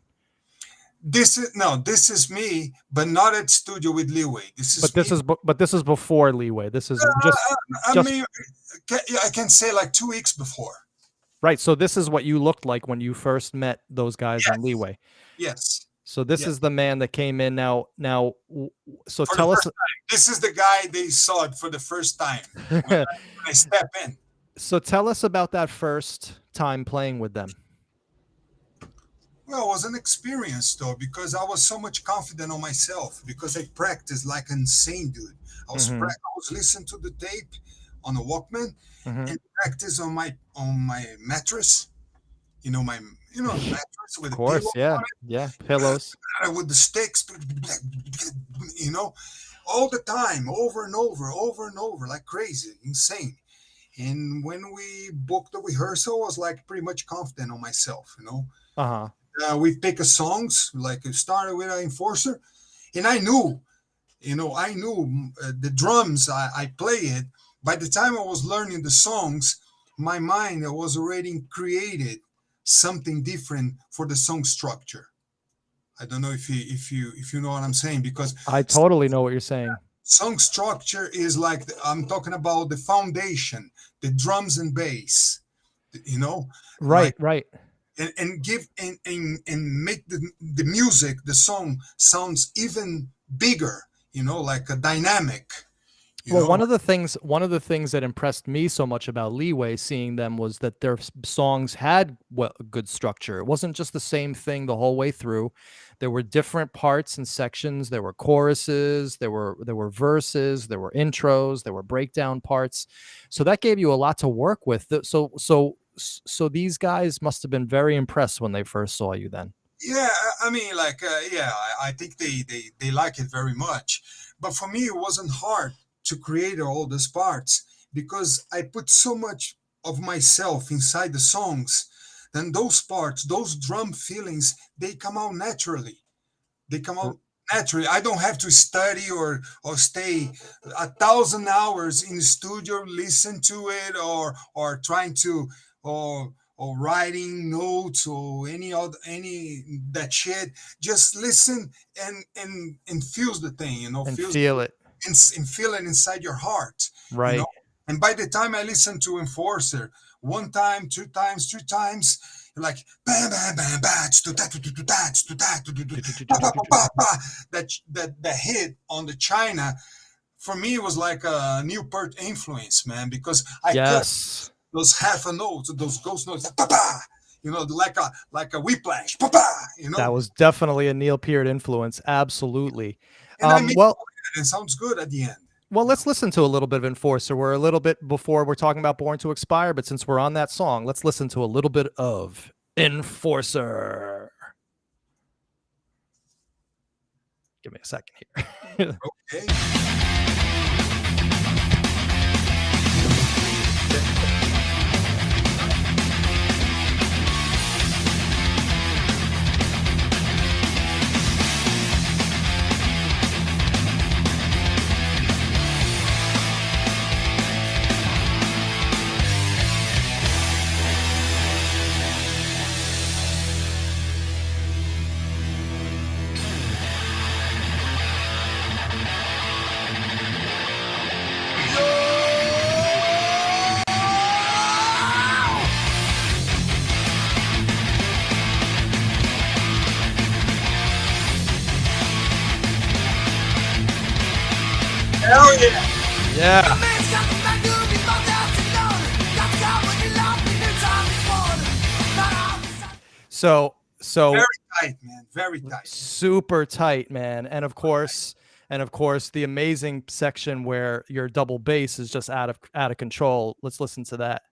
This is me, but not at studio with Leeway. This But is me. this is before Leeway. This is I just mean, I can say like 2 weeks before. right. So this is what you looked like when you first met those guys in Yes, Leeway. yes, So this yes. is the man that came in so For the tell us. first time, this is the guy they saw it for the first time when I step in. So tell us about that first time playing with them. Well, it was an experience though, because I was so much confident on myself, because I practiced like an insane dude. Hmm. I was listening to the tape on a Walkman Hmm. and practice on my mattress. My mattress Of with a pillow course, yeah, yeah, pillows. with the sticks, you know, all the time, over and over, like crazy, insane. And when we booked the rehearsal, I was like pretty much confident on myself. Uh-huh. We pick a songs, like it started with an enforcer, and I knew the drums. I play it. By the time I was learning the songs, my mind was already created something different for the song structure. I don't know if you know what I'm saying, because I totally know what you're saying. song structure is like I'm talking about the foundation, the drums and bass, Right, like, right. and give and make the music, the song sounds even bigger, like a dynamic, you Well, know one of the things that impressed me so much about Leeway seeing them was that their songs had good structure. It wasn't just the same thing the whole way through. There were different parts and sections. There were choruses, there were verses, there were intros, there were breakdown parts. So that gave you a lot to work with. So these guys must have been very impressed when they first saw you then. Yeah, I mean, like, yeah, I think they like it very much. But for me, it wasn't hard to create all these parts, because I put so much of myself inside the songs. Then those parts, those drum feelings, they come out naturally. They come R- out naturally. I don't have to study or stay 1,000 hours in the studio, listen to it, or trying to or writing notes or any that shit. Just listen and feel the thing, And feel feel it. and feel it inside your heart, you know. Right. And by the time I listen to Enforcer one time, two times, three times, like bam, bam, bam, bam, that hit on the China, for me it was like a Newport influence, man, because I cut Yes. those half a notes, those ghost notes, pa pa, like a whiplash, pa pa, That was definitely a Neil Peart influence. Absolutely. and I make Well, it sounds good at the end. let's listen to a little bit of Enforcer. We're a little bit before we're talking about Born to Expire, but since we're on that song, let's listen to a little bit of Enforcer. Give me a second here. Okay. Yeah. So Very tight, man. Very tight. super tight, man. And of course the amazing section where your double bass is just out of control. Let's listen to that.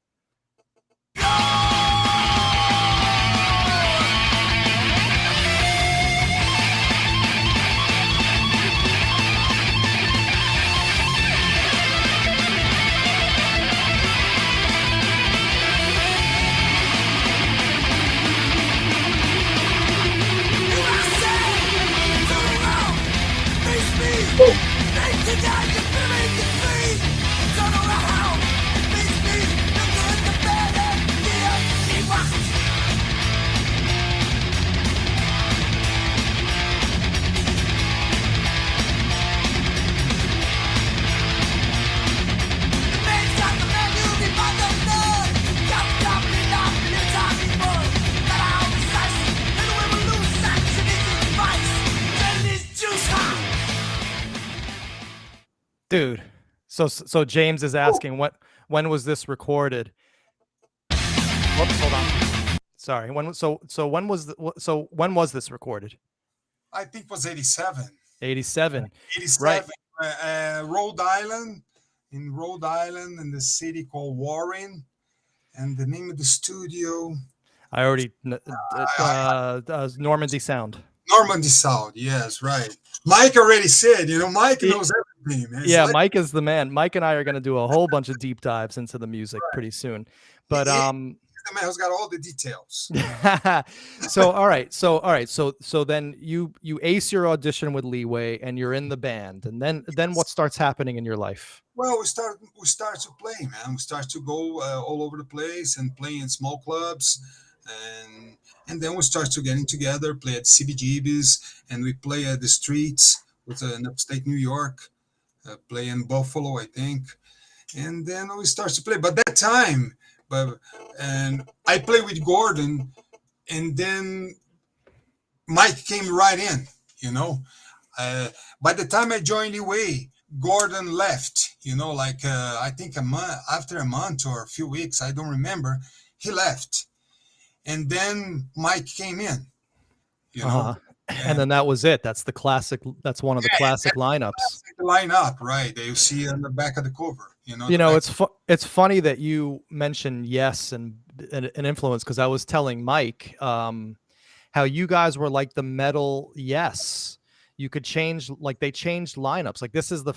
Dude, so James is asking when was this recorded? Whoops, hold on. Sorry. When was this recorded? I think it was 87. 87. 87. Right. Rhode Island, in the city called Warren, and the name of the studio, I already Normandy Sound. Normandy Sound. Yes, right. Mike already said, Mike It- knows everything, man. Yeah, Mike is the man. Mike and I are going to do a whole bunch of deep dives into the music pretty soon. But He's the man who's got all the details. so then you ace your audition with Leeway and you're in the band, and then what starts happening in your life? Well, we start to play, man. We start to go all over the place and play in small clubs, and then we start to getting together, play at CBGBs, and we play at the streets with in upstate New York, play in Buffalo, I think, and then we start to play. But that time, and I play with Gordon, and then Mike came right in, you know. By the time I joined Leeway, Gordon left, I think after a month or a few weeks, I don't remember, he left. And then Mike came in, you know. And then that was it. That's one of the classic lineups. The lineup, right? They see on the back of the cover, It's funny that you mentioned Yes and an influence, because I was telling Mike how you guys were like the metal Yes. You could change, like they changed lineups. Like this was the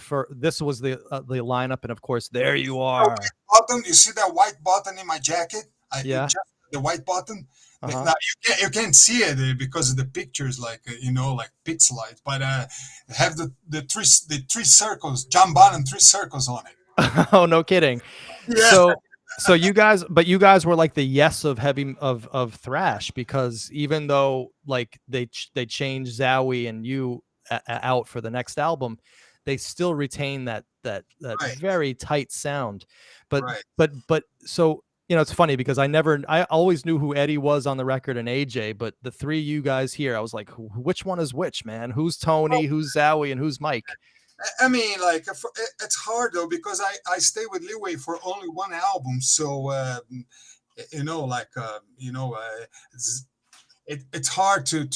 lineup, and of course there you are. Button, you see that white button in my jacket? Yeah. Just the white button. Uh-huh. Now, you can't see it because of the pictures, like like pixelized. But have the three circles, John Bonham 3 circles on it. Oh, no kidding. Yeah. So you guys were like the Yes of heavy of thrash, because even though like they changed Zowie and you out for the next album, they still retain that Right. very tight sound. But Right. so it's funny because I always knew who Eddie was on the record and AJ, but the three you guys here, I was like, which one is which, man? Who's Tony, who's Zowie, and who's Mike? I mean, like, it's hard though, because I stay with Leeway for only one album, so it's hard to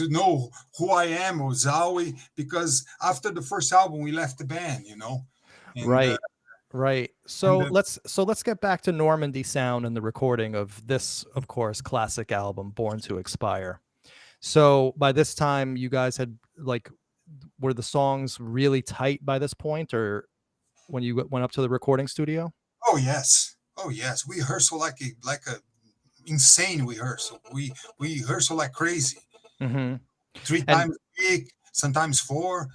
know who I am or Zowie, because after the first album we left the band, And, Right. Right. So and let's get back to Normandy Sound and the recording of this, of course, classic album, Born to Expire. So by this time, you guys had were the songs really tight by this point, or when you went up to the recording studio? oh yes, we rehearsal like a insane rehearsal. We rehearsal like crazy, Mm-hmm. 3 And times a week, sometimes 4.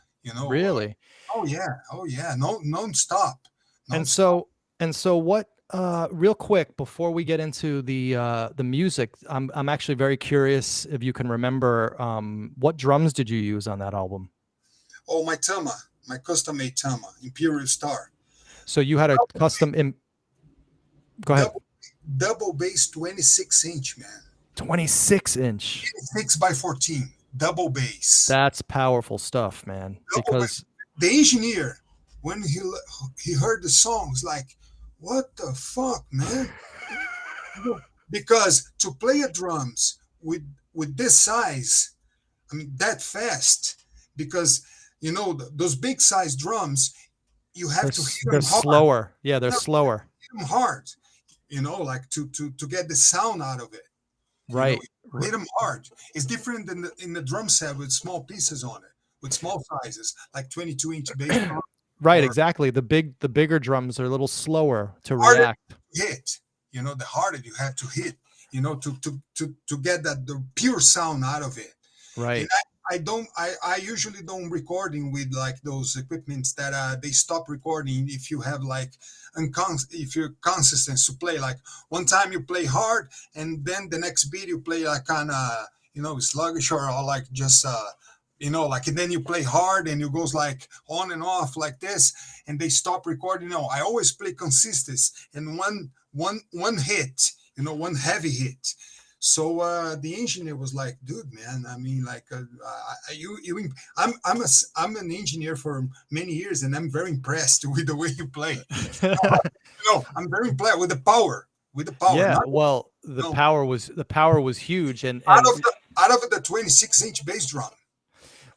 really? Oh yeah, no, non-stop. And so what, real quick before we get into the music, I'm actually very curious if you can remember what drums did you use on that album? Oh, my Tama, my custom-made Tama, Imperial Star. So you had a custom go ahead. Double bass, 26-inch, man. 26-inch. 6 by 14, double bass. That's powerful stuff, man. Double Because bass. The engineer when he heard the songs, like, what the fuck, man? Because to play a drums with this size, I mean that fast, because those big size drums, you have to hit They're them hard. slower. Yeah, they're No, slower. hit them hard, like to get the sound out of it. Right. Hit them hard. It's different than in the drum set with small pieces on it, with small sizes, like 22-inch bass drum, Right, or exactly. The bigger drums are a little slower to harder react. to hit. The harder you have to hit, to get the pure sound out of it. And Right. I usually don't recording with like those equipments that they stop recording if you have like if you're consistent to play, like one time you play hard and then the next beat you play like kind of sluggish, or like just like, and then you play hard and it goes like on and off like this, and they stop recording. No, I always play consistent and one hit, one heavy hit. So the engineer was like, "Dude, man, I mean, like, I'm an engineer for many years, and I'm very impressed with the way you play. I'm very impressed with the power. Yeah, Not well, no, the power was huge, and out of and the 26-inch bass drum.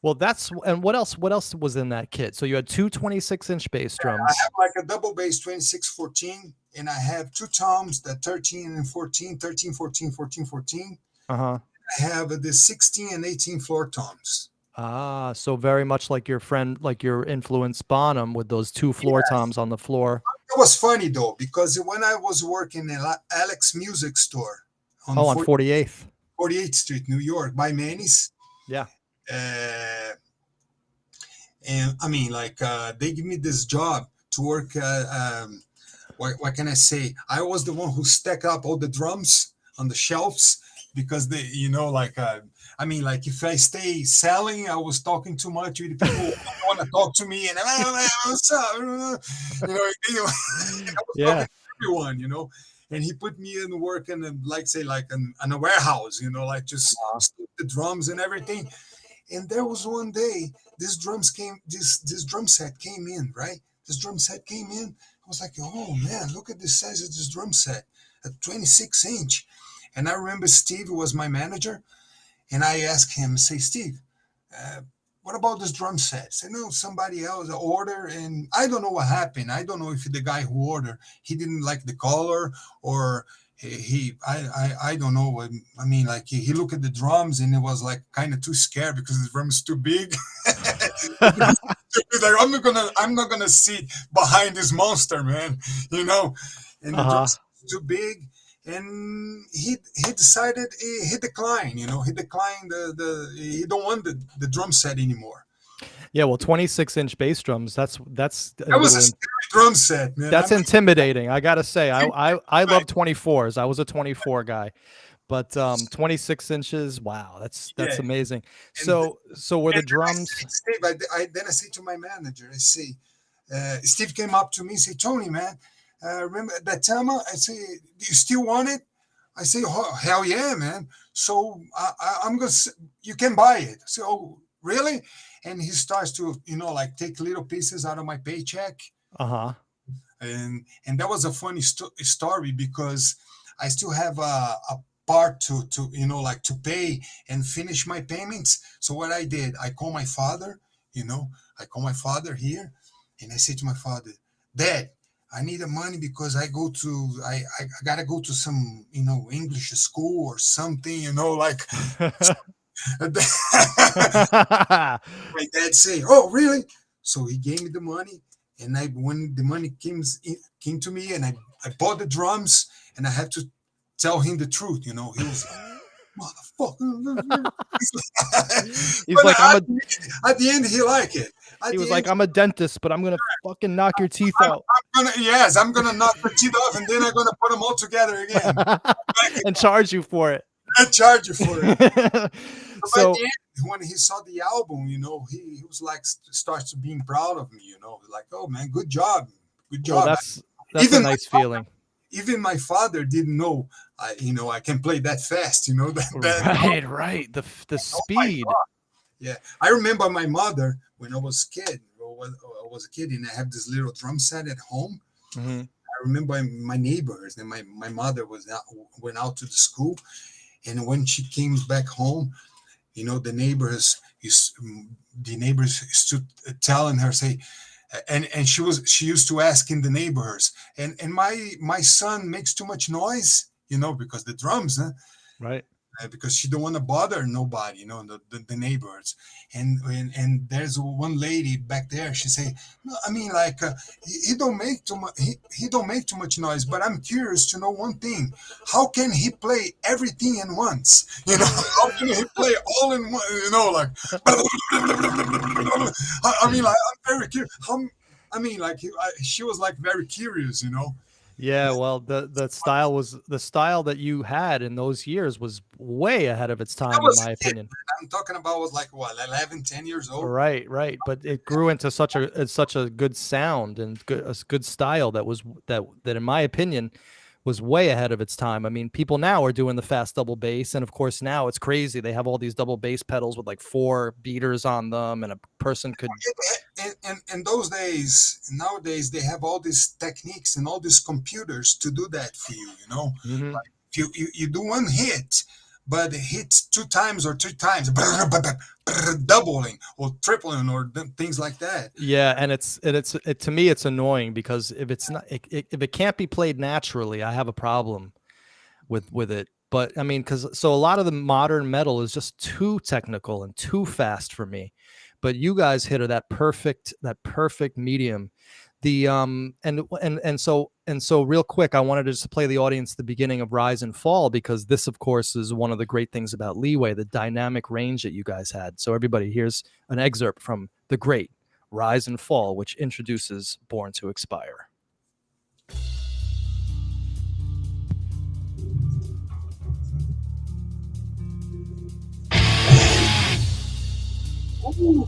well, that's and what else was in that kit? So you had two 26-inch bass I drums. have like a double bass 2614, and I have two toms, the 13 and 14, 13, 14, 14, 14. Uh-huh. I have the 16 and 18 floor toms. Ah, so very much like your friend, like your influence Bonham with those two floor Yes. toms on the floor. It was funny though, because when I was working in Alex Music Store on Oh, on 48th. 48th Street, New York, by Manny's, Yeah. uh, and I mean, like, they give me this job to work. What can I say? I was the one who stack up all the drums on the shelves, because they, like, I mean, like, if I stay selling, I was talking too much with the people who want to talk to me, and what's up? I was talking Yeah. to everyone, and he put me in work in, like, say, like in a warehouse, like just stick the drums and everything. And there was one day, this drum set came in, right? This drum set came in. I was like, oh man, look at the size of this drum set, a 26-inch. And I remember Steve was my manager, and I asked him, say, Steve, uh, what about this drum set? Say, no, somebody else ordered, and I don't know what happened. I don't know if the guy who ordered, he didn't like the color, or I don't know. I mean, like, he looked at the drums and it was like kind of too scared because the drum's too big. He's like, I'm not gonna sit behind this monster, man. And the Uh-huh. drums too big, and he decided, he declined. He declined he don't want the drum set anymore. Yeah, well, 26-inch bass drums, that's a That was a little scary drum set, man. I that's mean, intimidating. I gotta say, I like, love 24s. I was a 24 guy, but 26 inches, wow, that's yeah. amazing. And So were And the then I drums? say, Steve, then I say to my manager, I say, Steve came up to me and say, Tony, man, remember that time? I say, do you still want it? I say, oh, hell yeah, man. So I'm going to, you can buy it. I say, oh, really? And he starts to, like, take little pieces out of my paycheck. Uh-huh. And that was a funny story, because I still have a part to like, to pay and finish my payments. So what I did, I call my father, I call my father here, and I say to my father, Dad, I need the money because I gotta go to some English school or something, like. My dad say, "Oh, really?" So he gave me the money, and when the money came to me, and I bought the drums, and I had to tell him the truth. He was motherfucker. He's But like, at the end, he liked it. At he was the like, end, I'm a dentist, but I'm gonna fucking knock your teeth I'm, out I'm gonna knock the teeth off, and then I'm gonna put them all together again. and charge you for it. I charge you for it. So by So, the end, when he saw the album, he was like, starts to being proud of me, like, oh man, good job, good well, job. that's a Even nice feeling. even my father didn't know, I can play that fast, Right. The oh my speed. God. Yeah, I remember my mother when I was a kid. I was a kid, and I have this little drum set at home. Hmm. I remember my neighbors, and my mother went out to the school, and when she came back home, the neighbors stood telling her, say, and she used to ask in the neighbors, and my son makes too much noise, because the drums, huh? Right. Because she don't want to bother nobody, the neighbors. And there's one lady back there. She say, no, I mean, like, he don't make too much. He don't make too much noise. But I'm curious to know one thing: how can he play everything in once? How can he play all in one? Like, I mean, like, I'm very curious. I mean, like, she was like very curious. Yeah, well, the style that you had in those years was way ahead of its I time, in was my a kid. opinion. I'm talking about was like what, 11, 10 years old. Right, right. But it grew into such a good sound and good style that in my opinion was way ahead of its time. I mean, people now are doing the fast double bass, and of course now it's crazy. They have all these double bass pedals with like 4 beaters on them, and a person could. And those days, nowadays, they have all these techniques and all these computers to do that for you. Mhm. If you do one hit, but it hits 2 times or 3 times, doubling or tripling or things like that. Yeah, and to me it's annoying because if it's not if it can't be played naturally, I have a problem with it. But I mean, because so a lot of the modern metal is just too technical and too fast for me. But you guys hit that perfect medium. The and so real quick, I wanted to just play the audience the beginning of Rise and Fall, because this, of course, is one of the great things about Leeway, the dynamic range that you guys had. So everybody, here's an excerpt from the great Rise and Fall, which introduces Born to Expire. Ooh.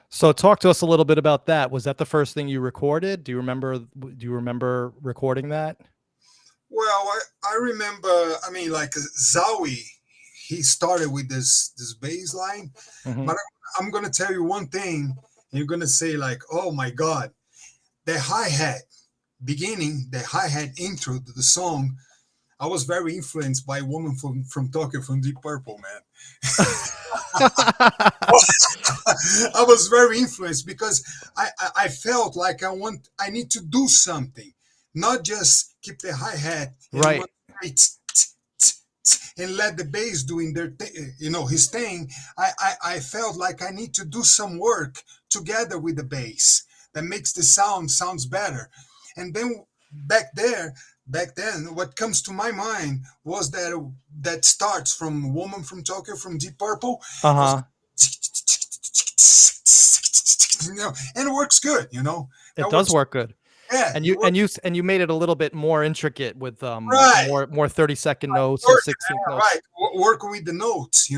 So talk to us a little bit about that. Was that the first thing you recorded? Do you remember recording that? Well, I remember. I mean, like Zowie, he started with this bass line, Hmm. but I'm gonna tell you one thing, and you're gonna say like, "Oh my God!" The hi hat beginning, the hi hat intro to the song. I was very influenced by a woman from Tokyo, from Deep Purple, man. I was very influenced because I felt like I need to do something, not just keep the hi hat in one Right. place and let the bass doing his thing. I felt like I need to do some work together with the bass that makes the sounds better. And then back there, back then, what comes to my mind was that starts from Woman from Tokyo from Deep Purple. It was Uh-huh. and it works good, It that does works. work good. Yeah, And it you and works. you and you made it a little bit more intricate with Right, more 30-second notes and work, 16th right. notes. Work with the notes,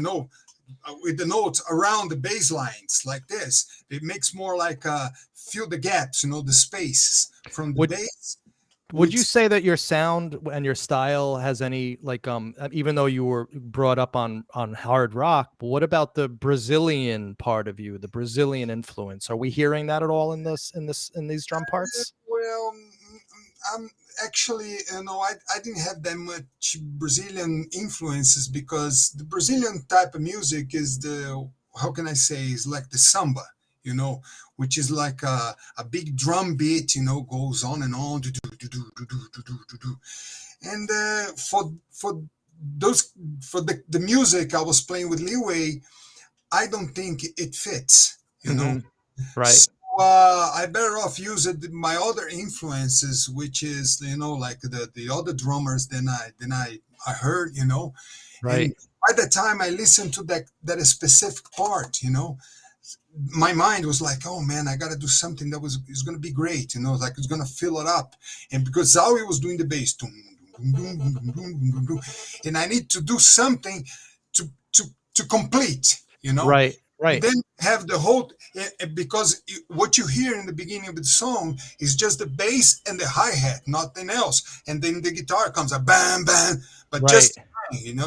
with the notes around the bass lines like this. It makes more like fill the gaps, the space from the Would bass, would you which say that your sound and your style has any like even though you were brought up on hard rock, but what about the Brazilian part of you, the Brazilian influence? Are we hearing that at all in these drum parts? well, actually, I didn't have that much Brazilian influences because the Brazilian type of music is how can I say, is like the samba, you know, which is like a big drum beat, goes on and on, do, do, do, do, do, do, do, do, do. And for those, for the music I was playing with Leeway, I don't think it fits, Hmm. Right. So I better off using my other influences, which is like the other drummers than I heard, Right. and by the time I listened to that specific part, my mind was like, oh man, I got to do something that is going to be great, like it's going to fill it up, and because Zowie was doing the bass, and I need to do something to complete, Right. and Right. then have the whole, because what you hear in the beginning of the song is just the bass and the hi-hat, nothing else, and then the guitar comes a bam bam, but Right. just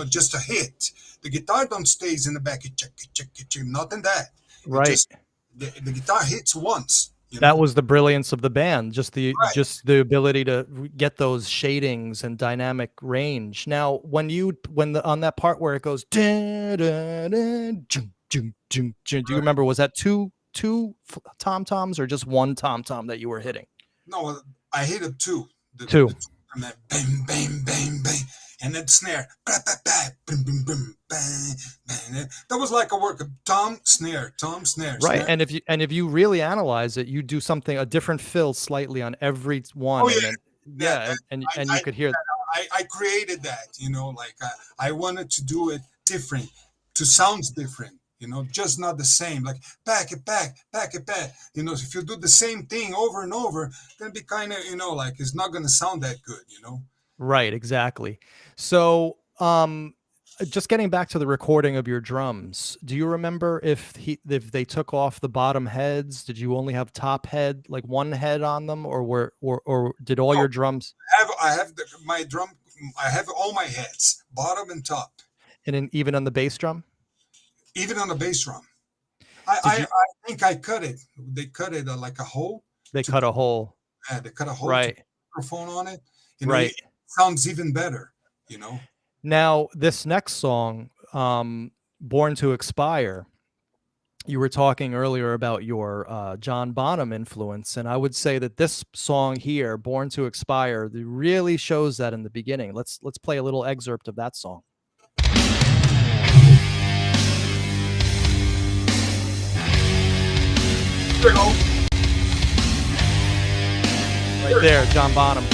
just a hit. The guitar don't stays in the back, check check check, nothing that it Right. just, the guitar hits once, That was the brilliance of the band, right. just the ability to get those shadings and dynamic range. Now, when the on that part where it goes, "Dun, dun, dun, jung, jung, jung, jung," do you Right. remember, was that two tom toms or just one tom tom that you were hitting? No, I hit it too. The Two. and that bang bang bang bang, and then snare, bah, bah, bah, boom boom boom, bang bang. That was like a work of tom snare Right, snare. and if you really analyze it, you do something a different fill slightly on every Oh one, yeah, and then that, yeah, that and you could hear. I created that. Like I wanted to do it different, to sounds different. Just not the same. Like pack it back, pack it back. If you do the same thing over and over, then be kind of like it's not gonna sound that good. Right, exactly. So, just getting back to the recording of your drums, do you remember if they took off the bottom heads? Did you only have top head, like one head on them, or or did all No, your drums I have my drum. I have all my heads, bottom and top, even on the bass drum? even on the bass drum. I Did I, you I think I cut it. They cut it like a hole They to cut a put. hole? They cut a hole to put Right, the microphone on it. It right. sounds even better. You know. Now, this next song, "Born to Expire," you were talking earlier about your John Bonham influence, and I would say that this song here, "Born to Expire," really shows that in the beginning. Let's play a little excerpt of that song. Here we go. Right there, John Bonham.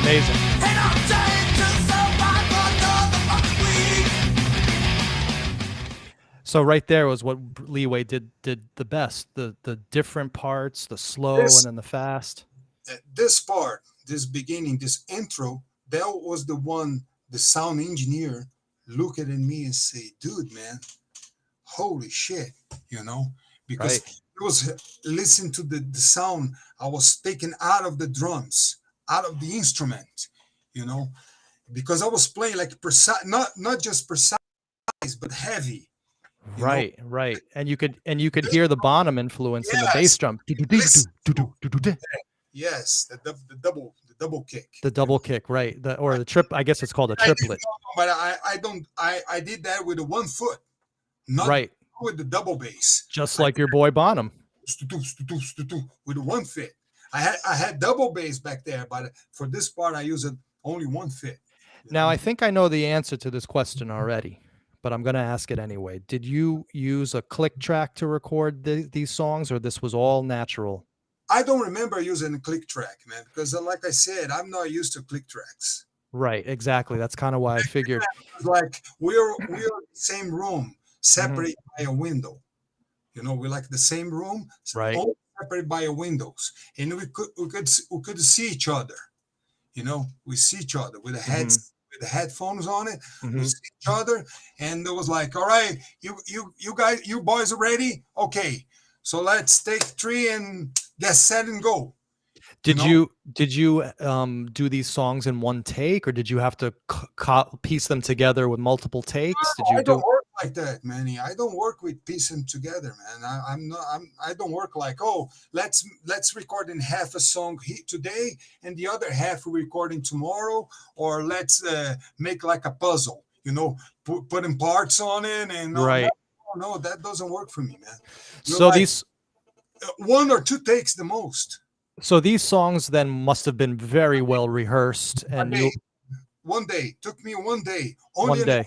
Amazing. So right there was what Leeway did the best. The different parts, the slow and This then the fast. this part, this beginning, this intro, that was the one the sound engineer looked at me and say, "Dude, man, holy shit," because Right. it was listen to the sound I was taken out of the drums, out of the instrument, you know, because I was playing like precise, not just precise, but heavy, you know. Right, right. And you could hear the Bonham influence in the bass Yes, drum. listen to, yes, the double kick, The double kick, right. Right. The trip, I guess it's called a I did, triplet. no, but I don't, I did that with the one foot, not Right. with the double bass. Just I like your boy Bonham. with one fit. I had double bass back there, but for this part I use it only one fit. You Now, know, I think I know the answer to this question already, but I'm going to ask it anyway. Did you use a click track to record these songs, or this was all natural? I don't remember using a click track, man, because like I said, I'm not used to click tracks. Right, exactly. That's kind of why I figured. It's like we're in the same room, Mhm. separated by a window. We're like the same room, Right. all separated by a windows, and we could see each other. We see each other with the Mhm. heads with the headphones on it. We Mhm. see each other, and it was like, all right, you guys, you boys are ready? Okay, so let's take three and get set and go. You know, Did you do these songs in one take, or did you have to piece them together with multiple takes? Did you I don't do work like that, Manny. I don't work with piecing together, man. I'm not. I don't work like, oh, let's record in half a song today and the other half we're recording tomorrow, or let's make like a puzzle. Putting parts on it, and no, no, right? no, that doesn't work for me, man. We're So like these one or two takes the most. so these songs then must have been very well rehearsed, A and day, you 1 day took me 1 day. Only one day.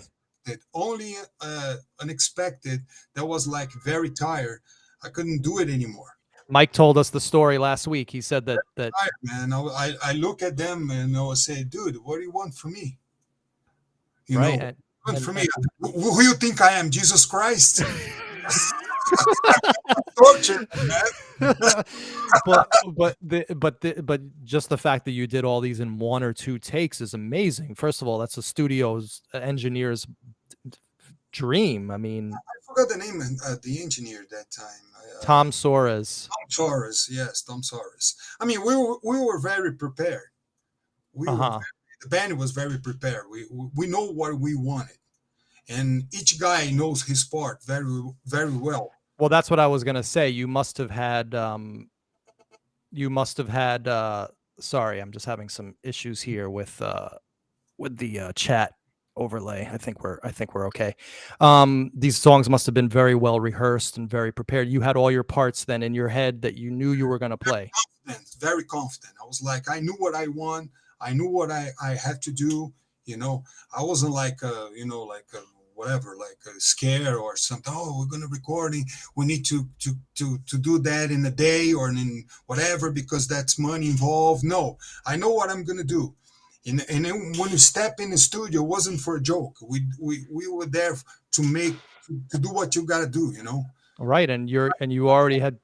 unexpected. That was like very tired. I couldn't do it anymore. Mike told us the story last week. He said that Tired, man. I look at them and I say, dude, what do you want from me? You right, know, want and from me? and Who you think I am, Jesus Christ? Torture, man. but just the fact that you did all these in one or two takes is amazing. First of all, that's a studio's engineer's dream. I mean, I forgot the name of the engineer that time. Tom Soares. Tom Torres, yes, Tom Torres. I mean, we were very prepared. Uh-huh. The band was very prepared. We know what we wanted, and each guy knows his part very very well. Well, that's what I was gonna say. You must have had sorry, I'm just having some issues here with the chat overlay. I think we're okay. These songs must have been very well rehearsed and very prepared. You had all your parts then in your head that you knew you were going to play. Confident, very confident. I was like, I knew what I want. I knew what I had to do. You know, I wasn't like, whatever, like a scare or something. Oh, we're gonna recording. We need to do that in a day or in whatever because that's money involved. No, I know what I'm gonna do. And then when you step in the studio, it wasn't for a joke. We were there to to do what you gotta do. Right, and you already had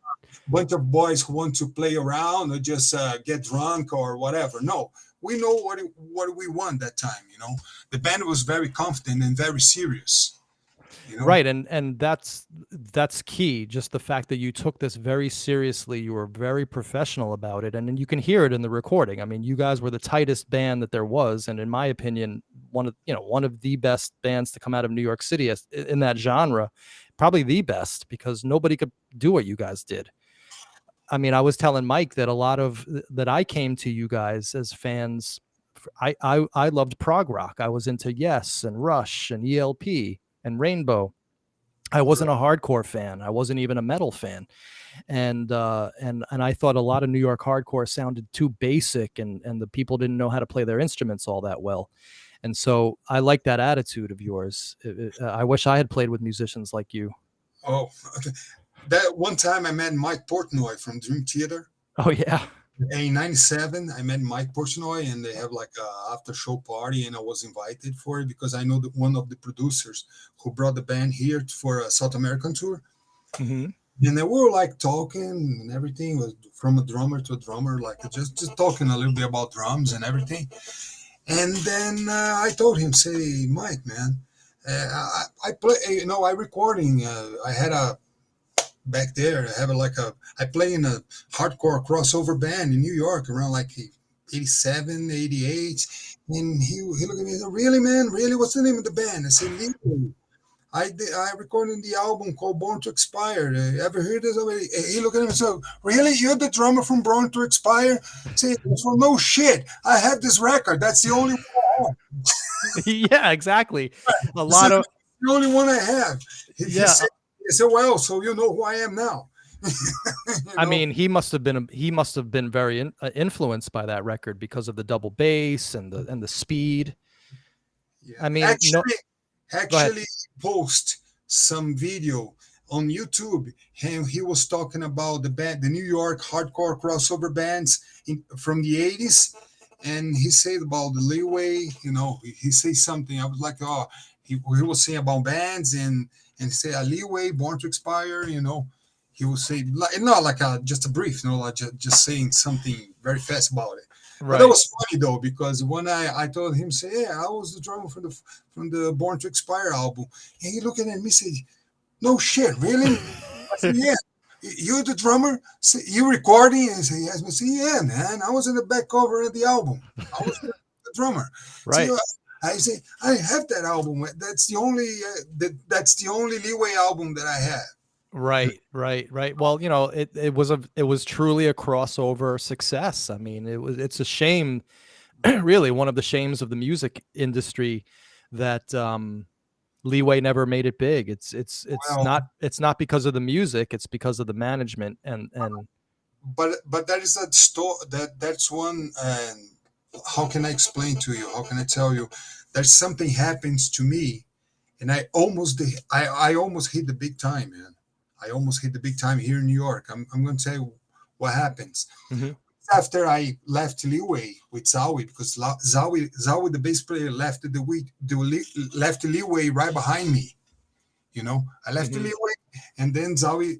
Bunch of boys who want to play around or just get drunk or whatever. No, we know what we want that time. The band was very confident and very serious. You know, right, and that's key. Just the fact that you took this very seriously, you were very professional about it, and then you can hear it in the recording. I mean, you guys were the tightest band that there was, and in my opinion, one of the best bands to come out of New York City in that genre, probably the best because nobody could do what you guys did. I mean, I was telling Mike that a lot of that I came to you guys as fans. I loved prog rock. I was into Yes and Rush and ELP and Rainbow. I wasn't a hardcore fan. I wasn't even a metal fan, and I thought a lot of New York hardcore sounded too basic, and the people didn't know how to play their instruments all that well. And so I like that attitude of yours. I wish I had played with musicians like you. oh, okay. That one time I met Mike Portnoy from Dream Theater. Oh yeah. In '97, I met Mike Portnoy, and they have like a after show party, and I was invited for it because I know that one of the producers who brought the band here for a South American tour. Hmm. And then we were like talking and everything was from a drummer to a drummer, like just talking a little bit about drums and everything. And then I told him, say, Mike, man, I play, I recording. I had a back there. I have I play in a hardcore crossover band in New York around like 87, 88. And he looked at me and said, really, man? Really? What's the name of the band? I said, Leeway. I recorded the album called Born to Expire. Ever heard this already? He looked at him and said, really? You're the drummer from Born to Expire? I said, well, no shit. I have this record. That's the only one I have. Yeah, exactly. A He said, lot of it's the only one I have. yeah. He said, well, so you know who I am now. you I know? mean, he must have been very influenced by that record because of the double bass and the speed. Yeah. I mean, no, Actually, go ahead. actually post some video on YouTube. He was talking about the New York hardcore crossover bands from the 80s. and he said about the Leeway. He said something. I was like, oh, he was saying about bands, and say a Leeway, Born to Expire. He will say like not like just a brief, like just saying something very fast about it. But that Right. was funny though, because when I told him, say, yeah, I was the drummer from the Born to Expire album, and he looked at me and said, no shit, really? I said, yeah. You're the drummer? You recording? And he said, yes. I said, yeah, man. I was in the back cover of the album. I was the drummer. See, Right. I say, I have that album. That's the only Leeway album that I have. Right, right, right. Well, it was truly a crossover success. I mean, it's a shame, really one of the shames of the music industry that Leeway never made it big. Well, It's not because of the music, it's because of the management and but that is that store that's one. How can I explain to you? How can I tell you? There's something happens to me, and I almost hit the big time, man. I almost hit the big time here in New York. I'm going to tell you what happens. Mhm, After I left Leeway with Zowie, because Zowie, the bass player, left the Leeway right behind me. I left the mhm, Leeway, and then Zowie,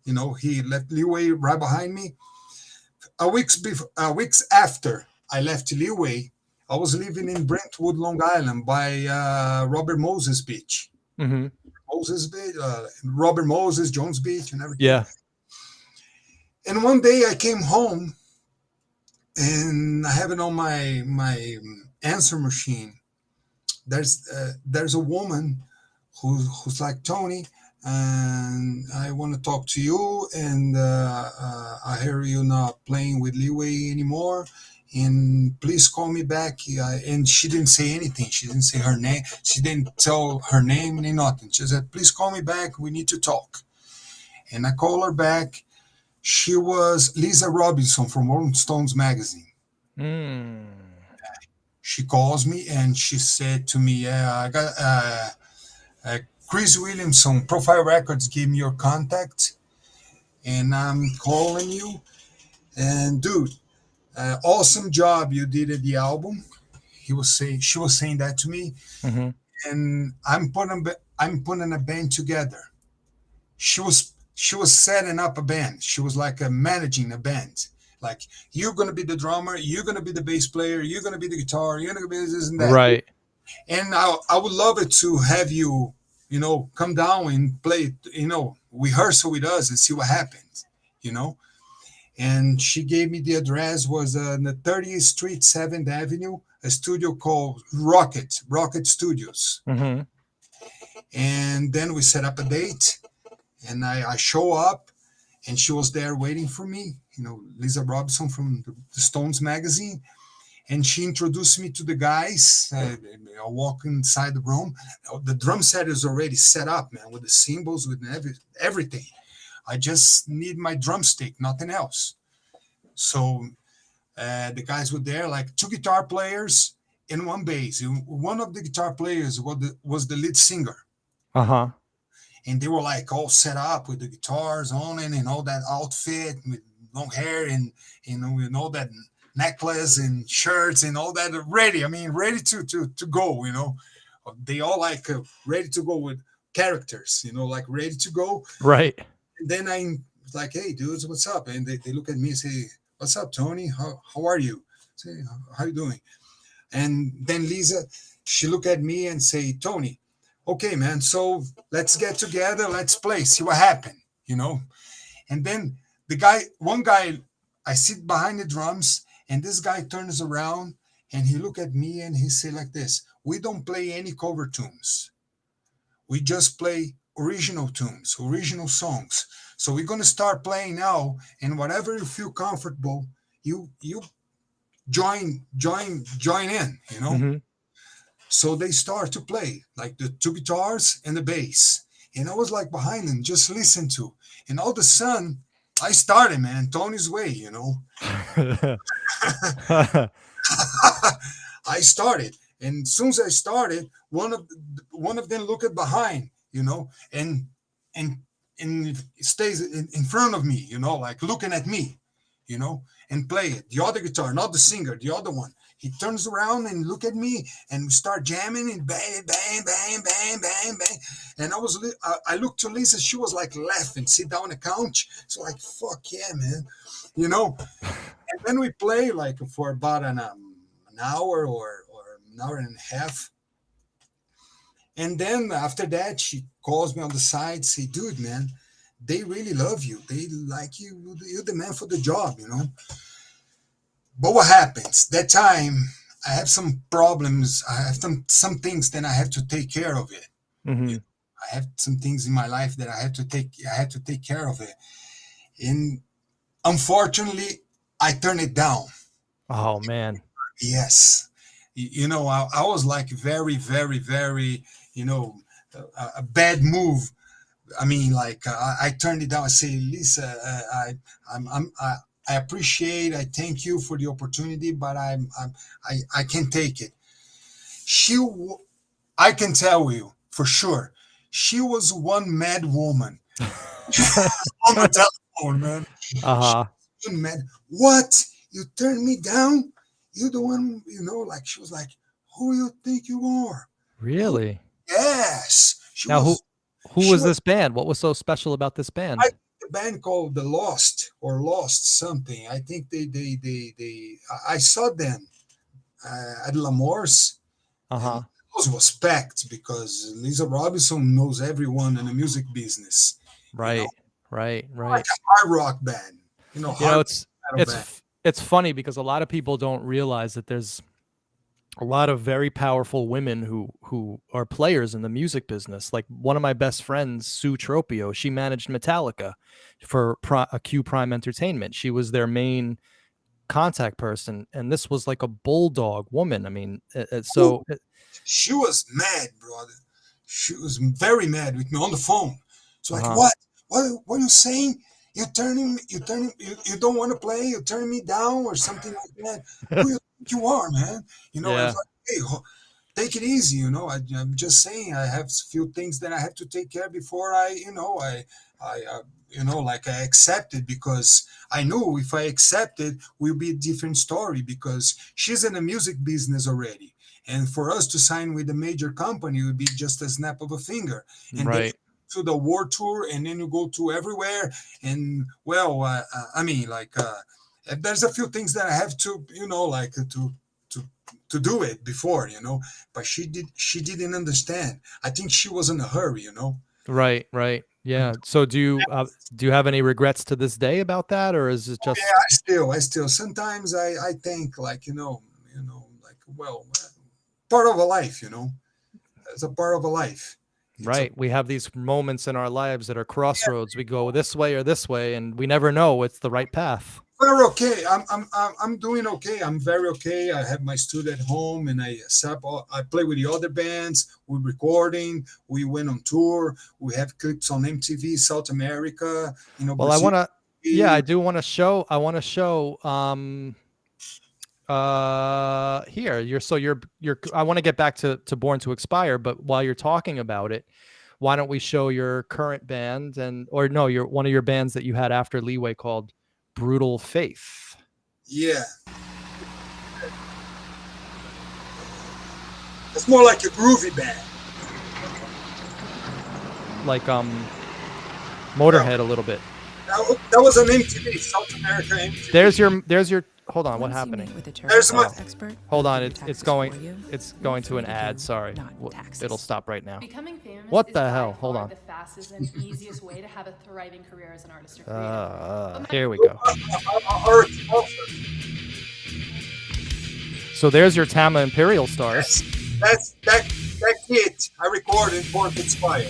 he left Leeway right behind me. Weeks after I left Leeway, I was living in Brentwood, Long Island, by Robert Moses Beach. mhm. Moses Beach, Robert Moses, Jones Beach, and everything. Yeah. And one day I came home and I have it on my answer machine. There's a woman who's like, Tony, and I want to talk to you. And I hear you not playing with Leeway anymore. And please call me back. And she didn't say anything. She didn't say her name. She didn't tell her name and nothing. She said, please call me back. We need to talk. And I call her back. She was Lisa Robinson from Rolling Stones magazine. Mm. She calls me and she said to me, yeah, I got Chris Williamson, Profile Records gave me your contact, and I'm calling you. And dude, awesome job you did at the album. She was saying that to me, Mhm. and I'm putting a band together. She was setting up a band. She was like managing a band. Like, you're gonna be the drummer, you're gonna be the bass player, you're gonna be the guitar, you're gonna be this and that. Right. And I would love it to have you, come down and play, rehearsal with us and see what happens, you know. And she gave me the address, was on the 30th Street, 7th Avenue, a studio called Rocket Studios. Mhm. And then we set up a date, and I show up, and she was there waiting for me, Lisa Robinson from the Stones magazine. And she introduced me to the guys. I walk inside the room. The drum set is already set up, man, with the cymbals, with everything. I just need my drumstick, nothing else. So the guys were there, like two guitar players and one bass. And one of the guitar players was the lead singer. Uh-huh. And they were like all set up with the guitars on it and all that outfit with long hair and all that necklace and shirts and all that ready. I mean, ready to go. They all like ready to go with characters. Like ready to go. Right. And then I was like, hey, dudes, what's up? And they look at me and say, what's up, Tony? How are you? I say, how you doing? And then Lisa, she looked at me and say, Tony, okay, man, so let's get together, let's play, see what happened. And then one guy, I sit behind the drums, and this guy turns around and he look at me and he say like this, we don't play any cover tunes. We just play original tunes, original songs. So we're gonna start playing now, and whatever you feel comfortable, you join in. Mhm. So they start to play like the two guitars and the bass. And I was like behind them, just listen to. And all of a sudden, I started, man, Tony's way. I started. And as soon as I started, one of them looked behind, and and stays in front of me, like looking at me, and play it. The other guitar, not the singer, the other one. He turns around and look at me, and we start jamming and bang, bang, bang, bang, bang, bang. And I looked to Lisa. She was like laughing, sit down on the couch. So like, fuck yeah, man, And then we play like for about an hour or an hour and a half. And then after that, she calls me on the side, say, dude, man, they really love you. They like you. You're the man for the job, But what happens? That time, I have some problems. I have some things that I have to take care of it. Mm-hmm. I have some things in my life that I had to take care of it. And unfortunately, I turned it down. Oh, man. Yes. I was like very, very, very, a bad move. I mean, like I turned it down. I say, Lisa, I appreciate, I thank you for the opportunity, but I can't take it. I can tell you for sure, she was one mad woman on the telephone, man. Uh-huh. One mad. What? You turned me down? You the one, like she was like, who you think you are? Really? Yes. Who was this band? What was so special about this band? The band called The Lost or Lost something. I think I saw them at L'Amour's. Uh-huh. It was packed because Lisa Robinson knows everyone in the music business. Right. Right. Like a hard rock band. It's funny because a lot of people don't realize that there's a lot of very powerful women who are players in the music business. Like one of my best friends, Sue Tropio, she managed Metallica for Q Prime Entertainment. She was their main contact person, and this was like a bulldog woman. I mean, she was mad, brother. She was very mad with me on the phone. So like, what are you saying? You don't want to play, you turn me down or something like that. Who you think you are, man? I was like, hey, take it easy, I'm just saying I have a few things that I have to take care before I accept it, because I knew if I accept it, will be a different story, because she's in the music business already. And for us to sign with a major company would be just a snap of a finger. And right. To the world tour, and then you go to everywhere. And there's a few things that I have to, to do it before, but she didn't understand. I think she was in a hurry, Right. Yeah. So do you have any regrets to this day about that, or is it just? Yeah, I still sometimes I think like, part of a life, it's a part of a life. Right. We have these moments in our lives that are crossroads. We go this way or this way, and we never know it's the right path. We're okay. I'm doing okay. I'm very okay. I have my studio at home, and I play with the other bands. We're recording. We went on tour. We have clips on MTV South America. Well, Brazil. I do want to show. I want to show. Here I want to get back to Born to Expire, but while you're talking about it, why don't we show your current band one of your bands that you had after Leeway called Brutal Faith? Yeah, it's more like a groovy band, like Motorhead a little bit. That was an MTV South America MTV. There's your Hold on, what's happening? Hold on, it's going to an ad. Sorry, it'll stop right now. What the hell? Hold on. The fastest and easiest way to have a thriving career as an artist or creator. Here we go. So there's your Tama Imperial Stars. That's it. I recorded Born To Expire.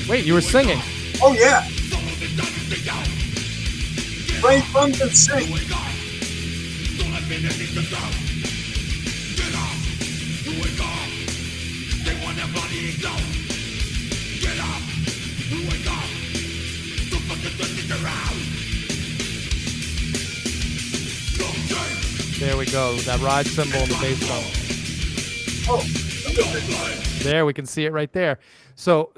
Wait, you were singing? Oh yeah. Play drums and sing. There we go. That ride cymbal and the bass drum. Oh, There, we can see it right there. So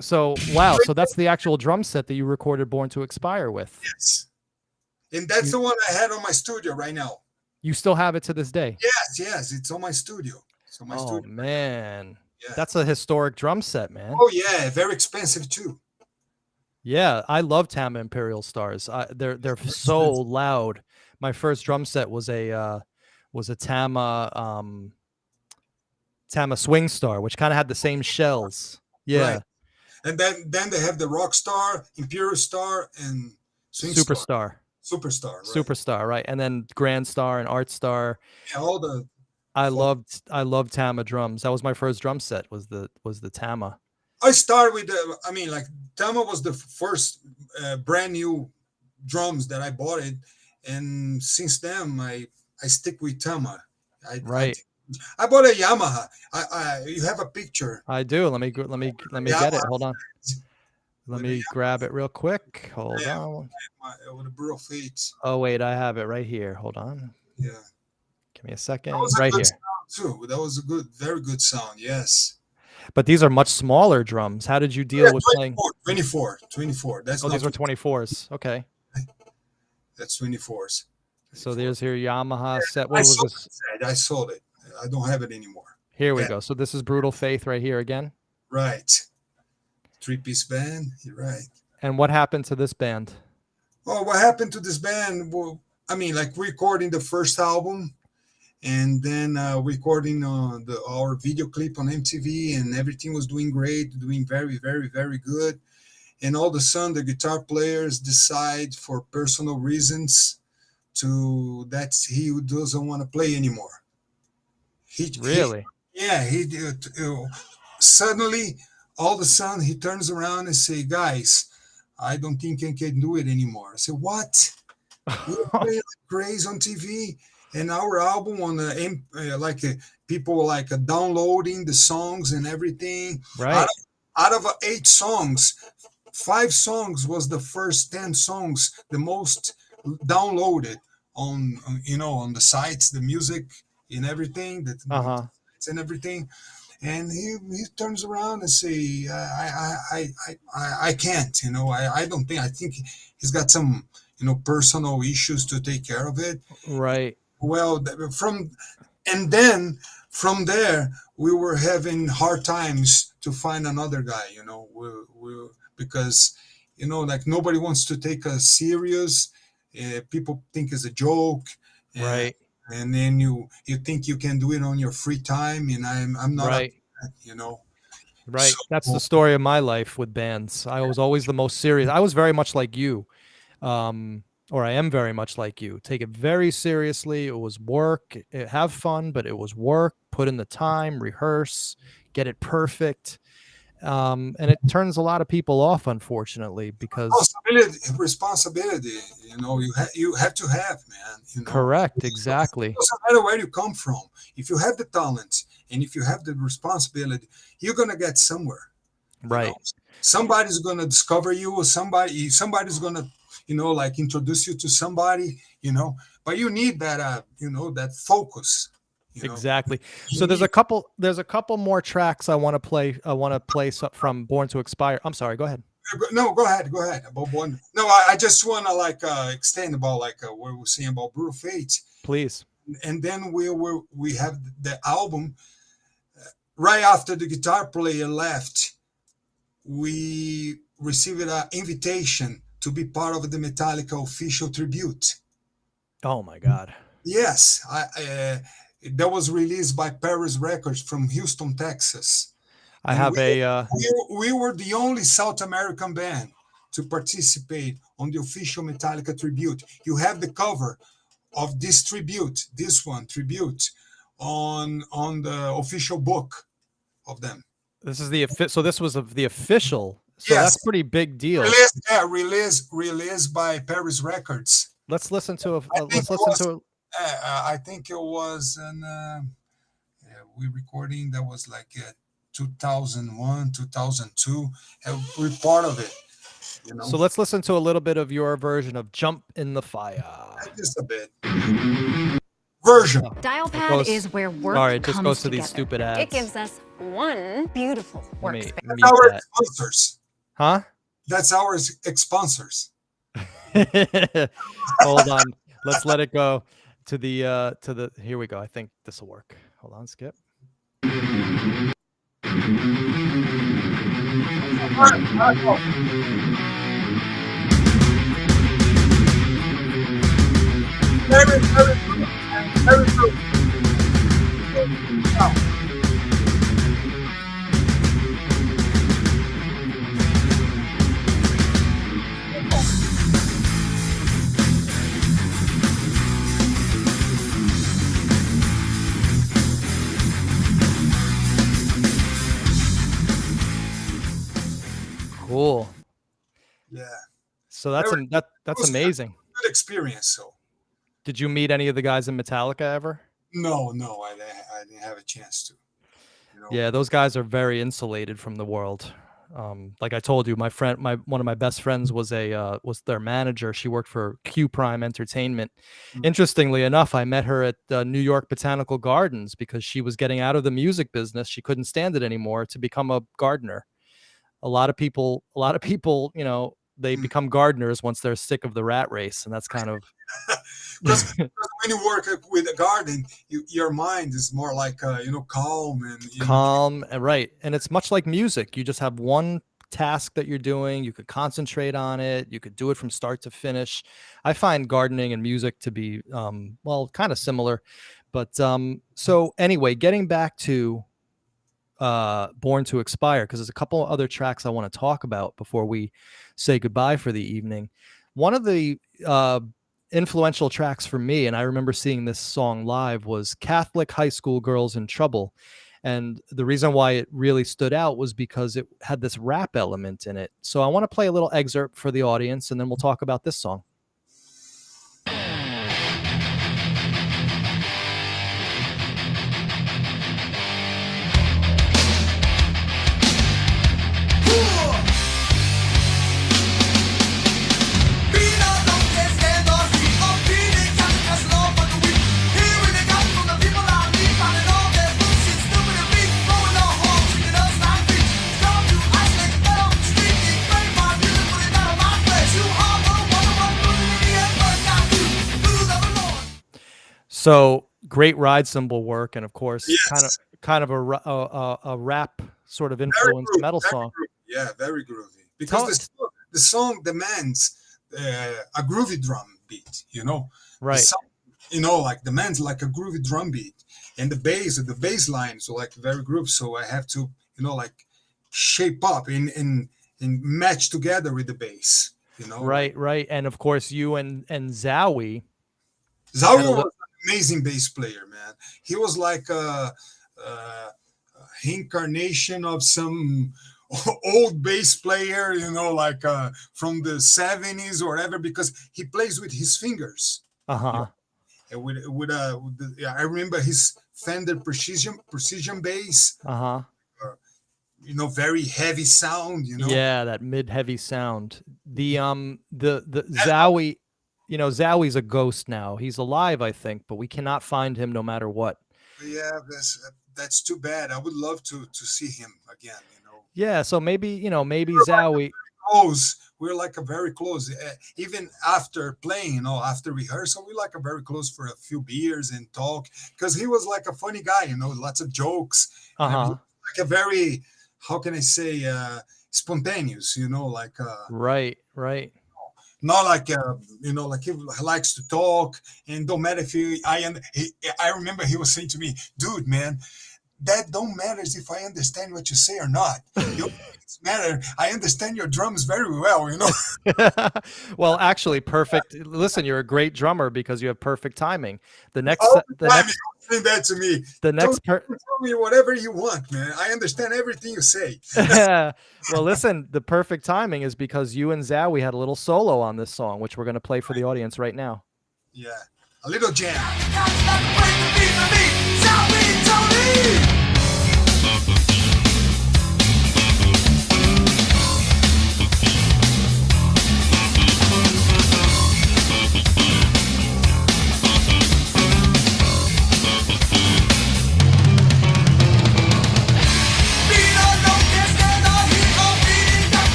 wow. So that's the actual drum set that you recorded Born to Expire with. yes. And that's the one I had on my studio right now. You still have it to this day? Yes, it's on my studio. So my Oh studio. man, Yeah. that's a historic drum set, man. Oh yeah, very expensive too. Yeah, I love Tama Imperial Stars. They're so loud. My first drum set was a Tama Swing Star, which kind of had the same shells. Yeah. Right. And then they have the Rock Star, Imperial Star, and Swing Star. Superstar, right. Superstar, right? And then Grand Star and Art Star. Yeah, all the. I loved Tama drums. That was my first drum set. Was the Tama. I started with like Tama was the first brand new drums that I bought it, and since then I stick with Tama. Right. I bought a Yamaha. You have a picture. I do. Let me get it. Hold on. Let me grab it real quick. Hold on. With the Brutal Fate. Oh wait, I have it right here. Hold on. Yeah. Give me a second. That was right here. Too. That was a very good sound. Yes. But these are much smaller drums. How did you deal with playing? 24. That's these were 24s. Okay. That's 24s. So there's your Yamaha set. What was this? I sold it. I don't have it anymore. Here we go. So this is Brutal Faith right here again. Right. 3-piece band. You're right. And what happened to this band? Oh, what happened to this band? Well, like recording the first album, and then recording our video clip on MTV, and everything was doing great, doing very, very, very good. And all of a sudden, the guitar players decide, for personal reasons, he doesn't want to play anymore. Really? He suddenly, all of a sudden, he turns around and say, "Guys, I don't think I can do it anymore." I said, "What? We play like crazy on TV, and our album on the people like downloading the songs and everything. Right. Out of 8 songs, 5 songs was the first 10 songs, the most downloaded on the sites, the music and everything and everything." And he turns around and say, I can't, I don't think, I think he's got some, personal issues to take care of it. Right. Well, from there, we were having hard times to find another guy, because, like nobody wants to take us serious. People think it's a joke. Right. And then you think you can do it on your free time, and I'm not, right. Right. So, that's the story of my life with bands. I was always the most serious. I was very much like you, or I am very much like you. Take it very seriously. It was work. Have fun, but it was work. Put in the time, rehearse, get it perfect. And it turns a lot of people off, unfortunately, because responsibility, you have to have, man. Correct, exactly. It doesn't matter where you come from. If you have the talent and if you have the responsibility, you're gonna get somewhere. Right. Somebody's gonna discover you, or somebody's gonna, like introduce you to somebody, But you need that, that focus. Exactly. So there's a couple more tracks I want to play. I want to play from Born to Expire. I'm sorry. Go ahead. No, go ahead. About Born. No, I just want to extend about what we're saying about Brutal Fate. Please. And then we have the album. Right after the guitar player left, we received an invitation to be part of the Metallica official tribute. Oh my God. Yes, that was released by Paris Records from Houston, Texas. We were the only South American band to participate on the official Metallica tribute. You have the cover of this tribute, on the official book of them. This is this was the official. So yes. That's pretty big deal. Released by Paris Records. Let's listen to I think it was we recording that was 2001, 2002. We're part of it. So let's listen to a little bit of your version of "Jump in the Fire." Just a bit. version. Dial It pad goes- is where work all right, it just comes goes to these together. stupid ads. It gives us one beautiful Let me workspace. mute That's our that. sponsors. Huh? That's our sponsors. Hold on. Let's let it go to the here we go. I think this will work. Hold on, skip. Very good. Very good. Cool. Yeah. So that's Very- that's amazing. Good experience. So Did you meet any of the guys in Metallica ever? no, I didn't have a chance to. You know. Yeah, those guys are very insulated from the world. Like I told you, one of my best friends was their manager. She worked for Q Prime Entertainment. Mm. Interestingly enough, I met her at New York Botanical Gardens because she was getting out of the music business. She couldn't stand it anymore to become a gardener. A lot of people, you know, they become gardeners once they're sick of the rat race, and that's kind of Because when you work with a garden, your mind is more like calm and calm and right. And it's much like music. You just have one task that you're doing. You could concentrate on it. You could do it from start to finish. I find gardening and music to be well, kind of similar. But so anyway, getting back to Born to Expire, because there's a couple of other tracks I want to talk about before we say goodbye for the evening. One of the influential tracks for me, and I remember seeing this song live, was Catholic High School Girls in Trouble. And the reason why it really stood out was because it had this rap element in it. So I want to play a little excerpt for the audience, and then we'll talk about this song. So great ride cymbal work, and of course, Yes. kind of a rap sort of influenced metal song. Yeah, very groovy. Because the song demands a groovy drum beat. You know, Right. The song, like demands like a groovy drum beat, and the bass line, so like very groovy. So I have to, like shape up and match together with the bass. Right. And of course, you and Zowie. Zawi was an amazing bass player, man. He was like a incarnation of some old bass player, like from the 70s or whatever, because he plays with his fingers. Uh-huh. And I remember his Fender precision bass. Uh-huh. Very heavy sound. Yeah, that mid-heavy sound. The Zowie. Zowie's a ghost now. He's alive, I think, but we cannot find him no matter what. Yeah, that's too bad. I would love to see him again. Yeah, so maybe Zowie. Close. We're like a very close. Even after playing, after rehearsal, we're like a very close for a few beers and talk. Because he was like a funny guy, lots of jokes. Uh-huh. Like a very, how can I say, spontaneous. Like Right. not like like he likes to talk, and don't matter if I remember he was saying to me, dude, man, that don't matter if I understand what you say or not. It's matter. I understand your drums very well, Well, actually, perfect. Listen, you're a great drummer because you have perfect timing. Say that to me. Tell me whatever you want, man. I understand everything you say. Well, listen, the perfect timing is because you and Zowie had a little solo on this song, which we're going to play for the audience right now. Yeah, a little jam.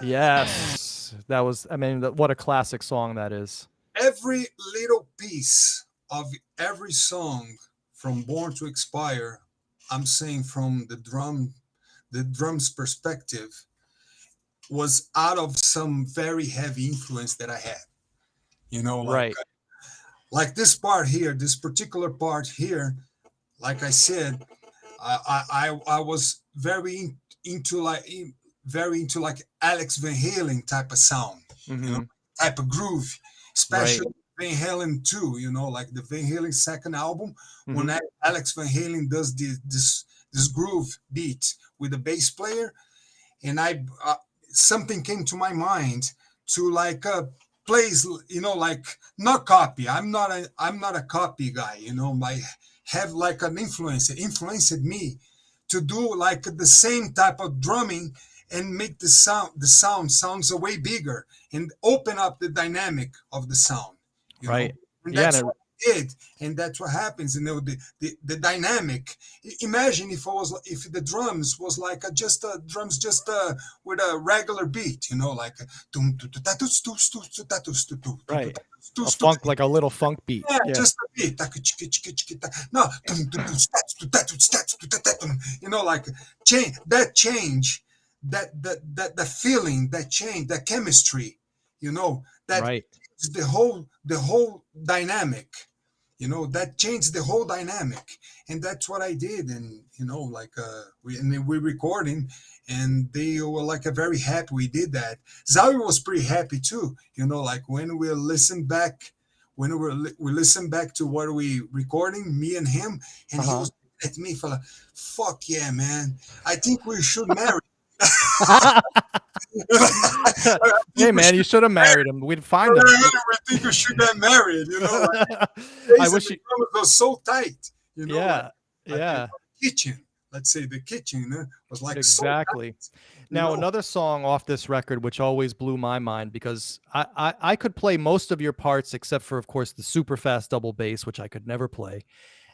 Yes. That was, I mean, what a classic song that is. Every little piece of every song from Born to Expire, I'm saying from the drums perspective, was out of some very heavy influence that I had. You know, Right. like this part here, this particular part here, like I said, I was very into like Alex Van Halen type of sound, you know, Mm-hmm. type of groove, Right. especially Van Halen 2, you know, like the Van Halen second album, Mm-hmm. when Alex Van Halen does this groove beat with the bass player, and I something came to my mind to like plays, you know, like not copy. I'm not a copy guy, you know. My have like an influence. It influenced me to do like the same type of drumming and make the sound sounds way bigger and open up the dynamic of the sound, you know. Right. And Yeah. that's what I did, and that's what happens, you know. The dynamic. Imagine if the drums was like just drums just with a regular beat, you know, like Right. A funk, like a little funk beat. yeah, Yeah. just a beat. No, you know, like change, that feeling, that change, that chemistry, you know, that Right. is the whole dynamic, you know, that changed the whole dynamic, and that's what I did, and you know, like we're recording, and they were like a very happy we did that. Zowie was pretty happy too, you know, like when we listen back we listen back to what we recording, me and him, and he Uh-huh. was looking at me for like, fuck yeah, man, I think we should marry. I Hey think we man, you should should have married him. We'd find him. I think we should get married, you know, like I days of wish the you. drummers was so tight, you know, like Yeah. at the Yeah. kitchen, let's say the kitchen was like so Exactly. tight, you Now, know. another song off this record, which always blew my mind because I could play most of your parts except for, of course, the super fast double bass, which I could never play,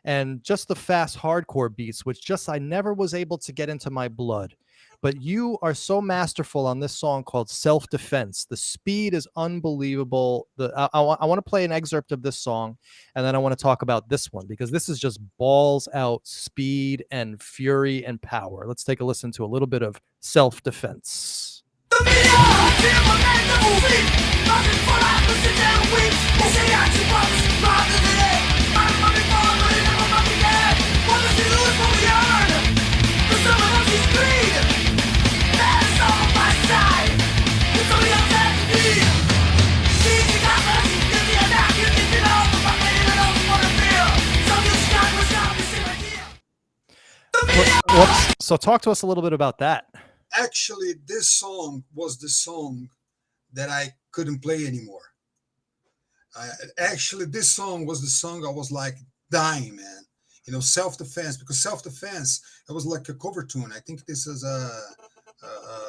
and just the fast hardcore beats, which just I never was able to get into my blood. But you are so masterful on this song called Self Defense. The speed is unbelievable. I want to play an excerpt of this song, and then I want to talk about this one because this is just balls out speed and fury and power. Let's take a listen to a little bit of Self Defense. Whoops. So talk to us a little bit about that. Actually, this song was the song that I couldn't play anymore. Actually, this song was the song I was like dying, man. You know, Self Defense, because Self Defense, it was like a cover tune. I think this is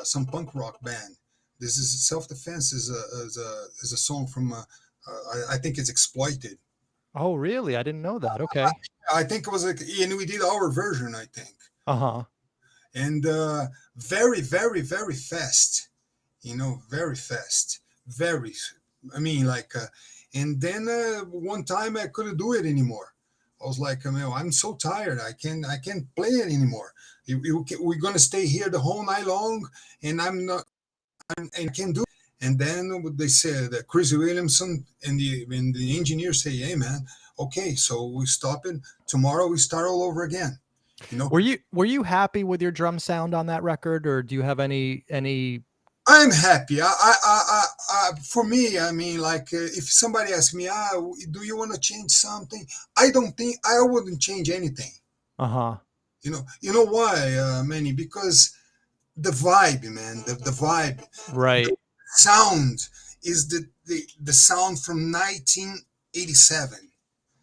some punk rock band. This is Self Defense is a song from I think it's Exploited. Oh, really? I didn't know that. Okay. I think it was like, and we did our version, I think, Uh-huh. and very, very, very fast. You know, very fast, very. I mean, like, and then one time I couldn't do it anymore. I was like, I'm so tired. I can't play it anymore. We're gonna stay here the whole night long, and and I can't do it. And then they said that Chris Williamson and the engineer say, "Hey, man, okay, so we stop it. Tomorrow we start all over again." You know, Were you happy with your drum sound on that record, or do you have any? I'm happy. For me, I mean, like, if somebody asks me, do you want to change something? I don't think I wouldn't change anything. Uh-huh. You know why, Manny? Because the vibe, man, the vibe, Right. the sound is the sound from 1987.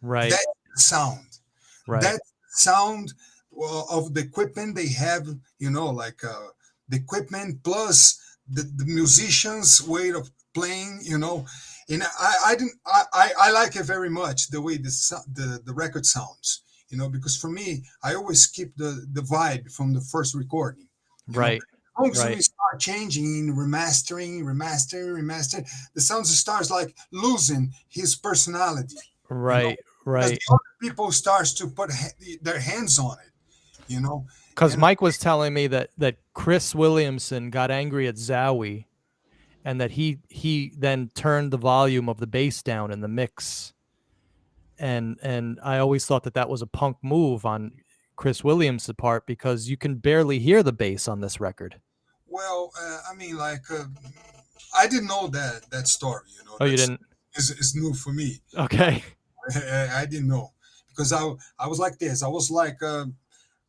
Right. That sound, Right. that sound of the equipment they have, you know, like the equipment plus the musicians' way of playing, you know. And I like it very much the way the record sounds, you know, because for me I always keep the vibe from the first recording, you know. Right. constantly start changing, remastering, the sound starts like losing his personality. Right, Because right. the other people starts to put their hands on it. Because And Mike was telling me that Chris Williamson got angry at Zowie, and that he then turned the volume of the bass down in the mix. And I always thought that was a punk move on Chris Williams' part, because you can barely hear the bass on this record. well, I mean, like, I didn't know that story. Oh, you That's didn't? is new for me. Okay. I didn't know, because I was like this. I was like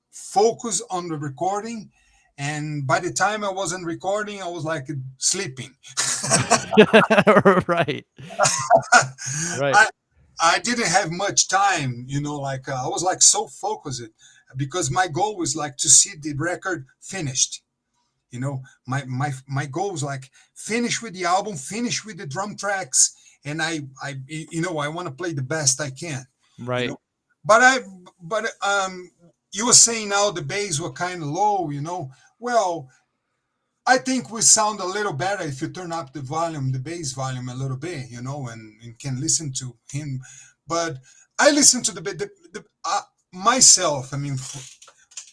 focused on the recording, and by the time I wasn't recording, I was like sleeping. Right. Right. I didn't have much time, like I was like so focused, because my goal was like to see the record finished. My goal was like finish with the album, finish with the drum tracks, and I want to play the best I can. Right. But you were saying now the bass were kind of low. Well, I think we sound a little better if you turn up the volume, the bass volume a little bit, and can listen to him. But I listen to myself. I mean,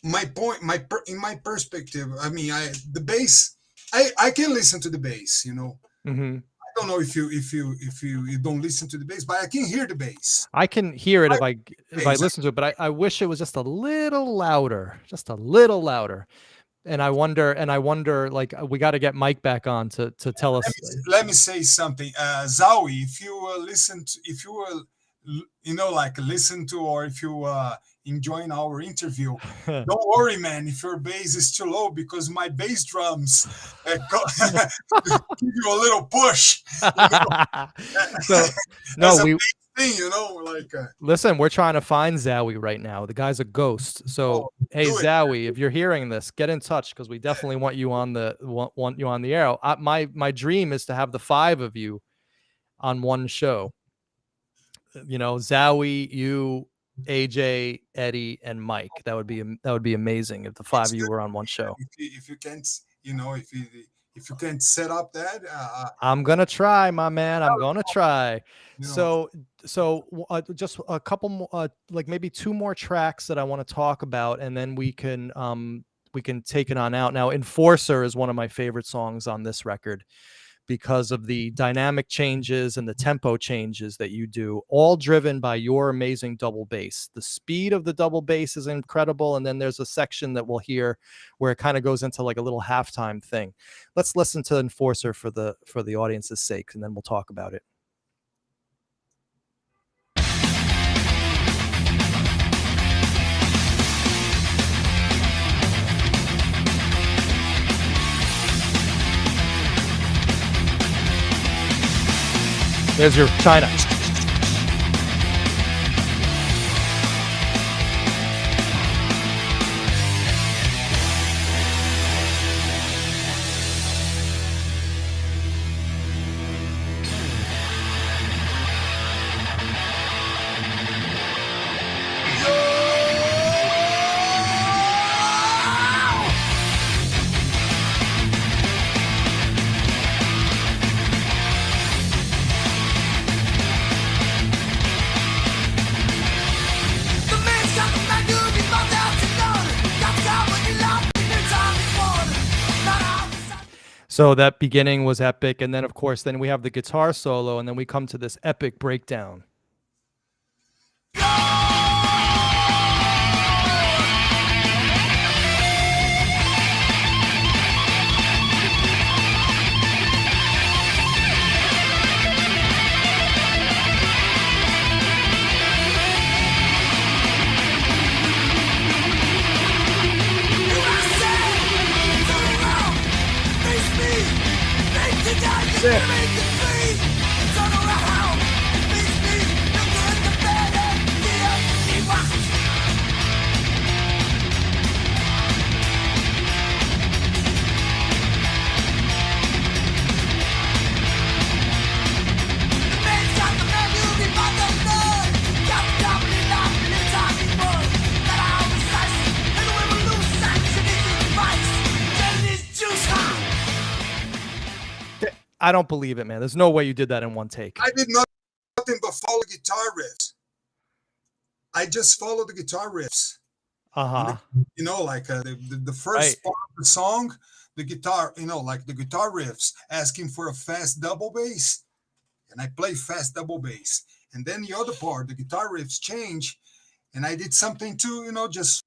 my point, in my perspective. I mean, the bass. I can listen to the bass. Mm-hmm. I don't know if you don't listen to the bass, but I can hear the bass. I can hear it if I listen to it, but I wish it was just a little louder, And I wonder, like, we got to get Mike back on to tell us. Let me say something, Zowie. If you listen to, if you like listen to, or if you enjoying our interview, don't worry, man. If your bass is too low, because my bass drums give you a little push. So no, thing, like. Listen, we're trying to find Zowie right now. The guy's a ghost. So hey, Zowie, if you're hearing this, get in touch, because we definitely want you on the air. My dream is to have the 5 of you on one show. Zowie, you, AJ, Eddie, and Mike. That would be amazing if the 5 of you were on one show. If you can't, if you can't set up that, I'm gonna try, my man. I'm gonna try. So just a couple more, like maybe 2 more tracks that I want to talk about, and then we can take it on out. Now, Enforcer is one of my favorite songs on this record, because of the dynamic changes and the tempo changes that you do, all driven by your amazing double bass. The speed of the double bass is incredible. And then there's a section that we'll hear where it kind of goes into like a little halftime thing. Let's listen to Enforcer for the audience's sake, and then we'll talk about it. There's your China. So that beginning was epic, and then of course, then we have the guitar solo, and then we come to this epic breakdown. I don't believe it, man. There's no way you did that in one take. I did nothing but follow guitar riffs. I just followed the guitar riffs. Uh-huh. You know, like the first part of the song, the guitar, you know, like the guitar riffs asking for a fast double bass, and I play fast double bass. And then the other part, the guitar riffs change, and I did something to, you know, just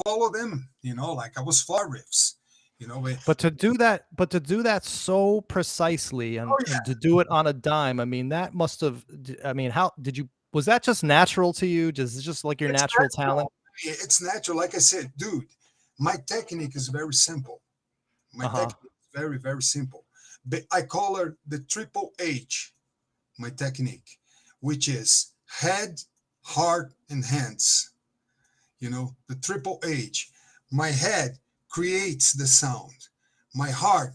follow them, you know, like I was far riffs, you know. But to do that so precisely and to do it on a dime, I mean, that must have, I mean, how did you, was that just natural to you? Just like your natural talent? It's natural. Like I said, dude, my technique is very simple. My technique is very, very simple. But I call her the triple H, my technique, which is head, heart, and hands. You know, the triple H. My head creates the sound. My heart,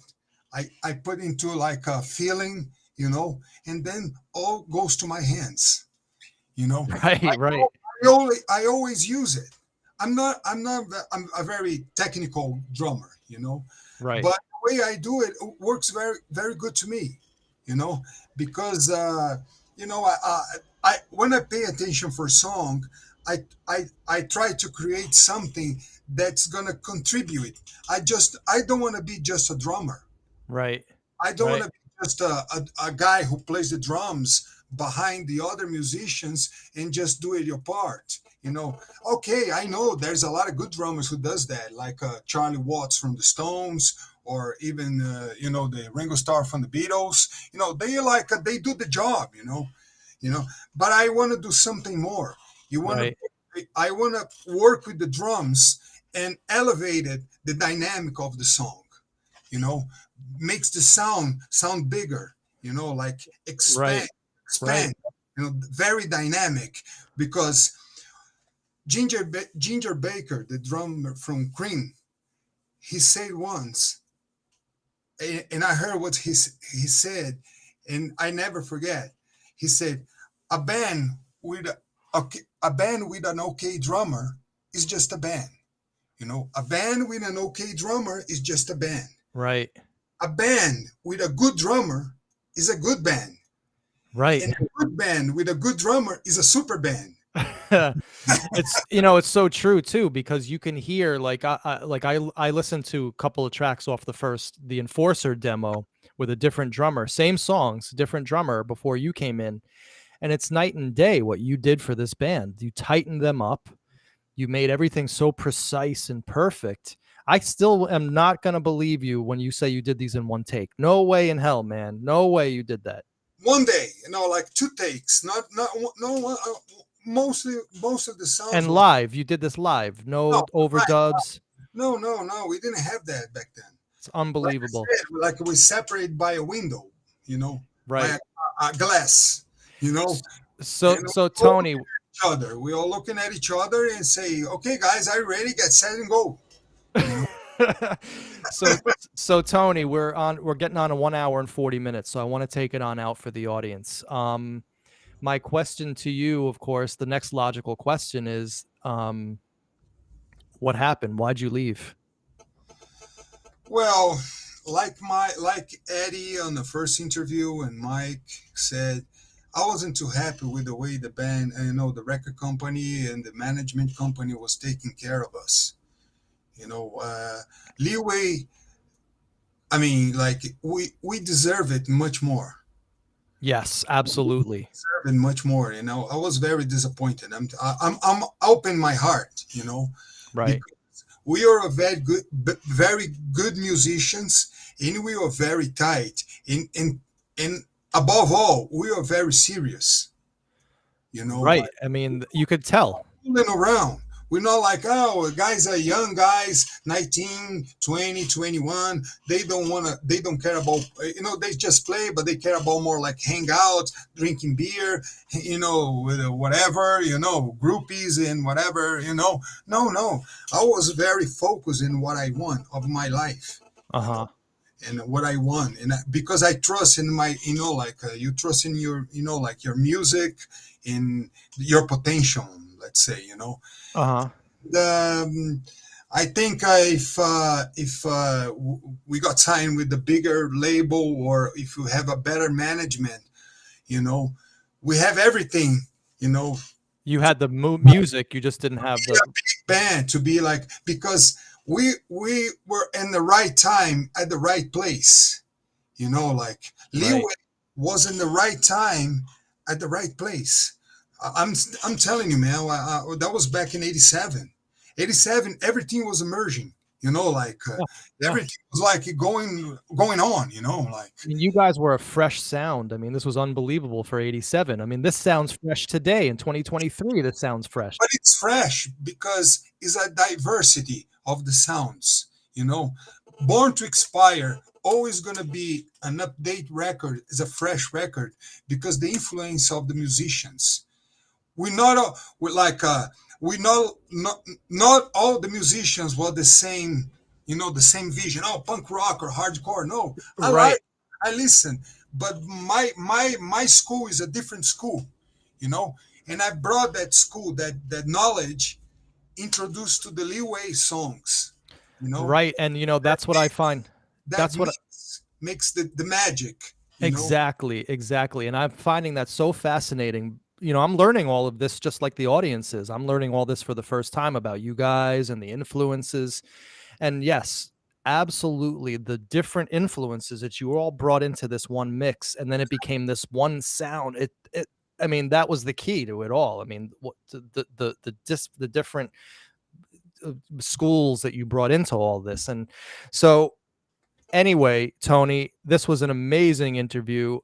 I put into like a feeling, you know, and then all goes to my hands. You know, Right. I always use it. I'm a very technical drummer, you know, Right. but the way I do it works very, very good to me, you know, because, you know, I when I pay attention for a song, I try to create something that's going to contribute. I don't want to be just a drummer. Right. I don't want to be just a guy who plays the drums behind the other musicians and just do it your part. You know, okay, I know there's a lot of good drummers who does that, like Charlie Watts from the Stones, or even you know, the Ringo Starr from the Beatles. You know, they do the job. You know. But I want to do something more. I want to work with the drums and elevate it, the dynamic of the song. You know, makes the sound bigger. You know, like expand. You know, very dynamic, because Ginger Baker, the drummer from Cream, he said once, and I heard what he said, and I never forget. He said, "A band with a band with an okay drummer is just a band. You know, a band with an okay drummer is just a band. Right. A band with a good drummer is a good band. Right. And a good band with a good drummer is a super band." It's, you know, it's so true too, because you can hear, like, I listened to a couple of tracks off the Enforcer demo with a different drummer, same songs, different drummer before you came in. And it's night and day what you did for this band. You tightened them up. You made everything so precise and perfect. I still am not going to believe you when you say you did these in one take. No way in hell, man. No way you did that. One day, you know, like 2 takes, not no. Most of the sounds. And live, you did this live, no overdubs. No. We didn't have that back then. It's unbelievable. Like we separate by a window, you know, right? By a glass, you know. So Tony, we all looking at each other and say, "Okay, guys, are you ready? Get set and go." You know? so Tony, we're getting on a 1 hour and 40 minutes, so I want to take it on out for the audience. My question to you, of course, the next logical question is, what happened? Why'd you leave? Well, like Eddie on the first interview and Mike said, I wasn't too happy with the way the band, you know, the record company and the management company was taking care of us. You know, Leeway, I mean, like we deserve it much more. Yes, absolutely. And much more, you know. I was very disappointed. I'm open my heart, you know. Right. We are a very good musicians, and we are very tight. And above all, we are very serious. You know. Right. I mean, you could tell. Fooling around. We're not like, oh, guys are young guys, 19, 20, 21. They don't care about, you know, they just play, but they care about more like hang out, drinking beer, you know, with whatever, you know, groupies and whatever, you know. No. I was very focused in what I want of my life. And what I want. And because I trust in my, you know, like you trust in your, you know, like your music, in your potential, let's say, you know. I think if we got signed with the bigger label, or if you have a better management, you know, we have everything, you know, You had the music, you just didn't have be the a big band, to be like, because we were in the right time at the right place, like right. Leeway was in the right time at the right place. I'm telling you, man. That was back in '87. '87, everything was emerging. Yeah. Yeah. Everything was like going on. I mean, you guys were a fresh sound. I mean, this was unbelievable for 87. I mean, this sounds fresh today in 2023. This sounds fresh. But it's fresh because it's a diversity of the sounds. You know, Born to Expire always going to be an update record, is a fresh record, because the influence of the musicians. We're like we not all the musicians were the same, the same vision. Oh, punk rock or hardcore. No, Right. I listen, but my school is a different school, you know, and I brought that school, that knowledge, introduced to the Leeway songs, you know. Right. And that's what I find. That That's what makes the magic, you know. Exactly, exactly. And I'm finding that so fascinating. I'm learning all of this just like the audience is. I'm learning all this for the first time about you guys and the influences. And yes, absolutely, the different influences that you all brought into this one mix, and then it became this one sound. I mean, that was the key to it all. I mean, what the different schools that you brought into all this. And so anyway, Tony, this was an amazing interview.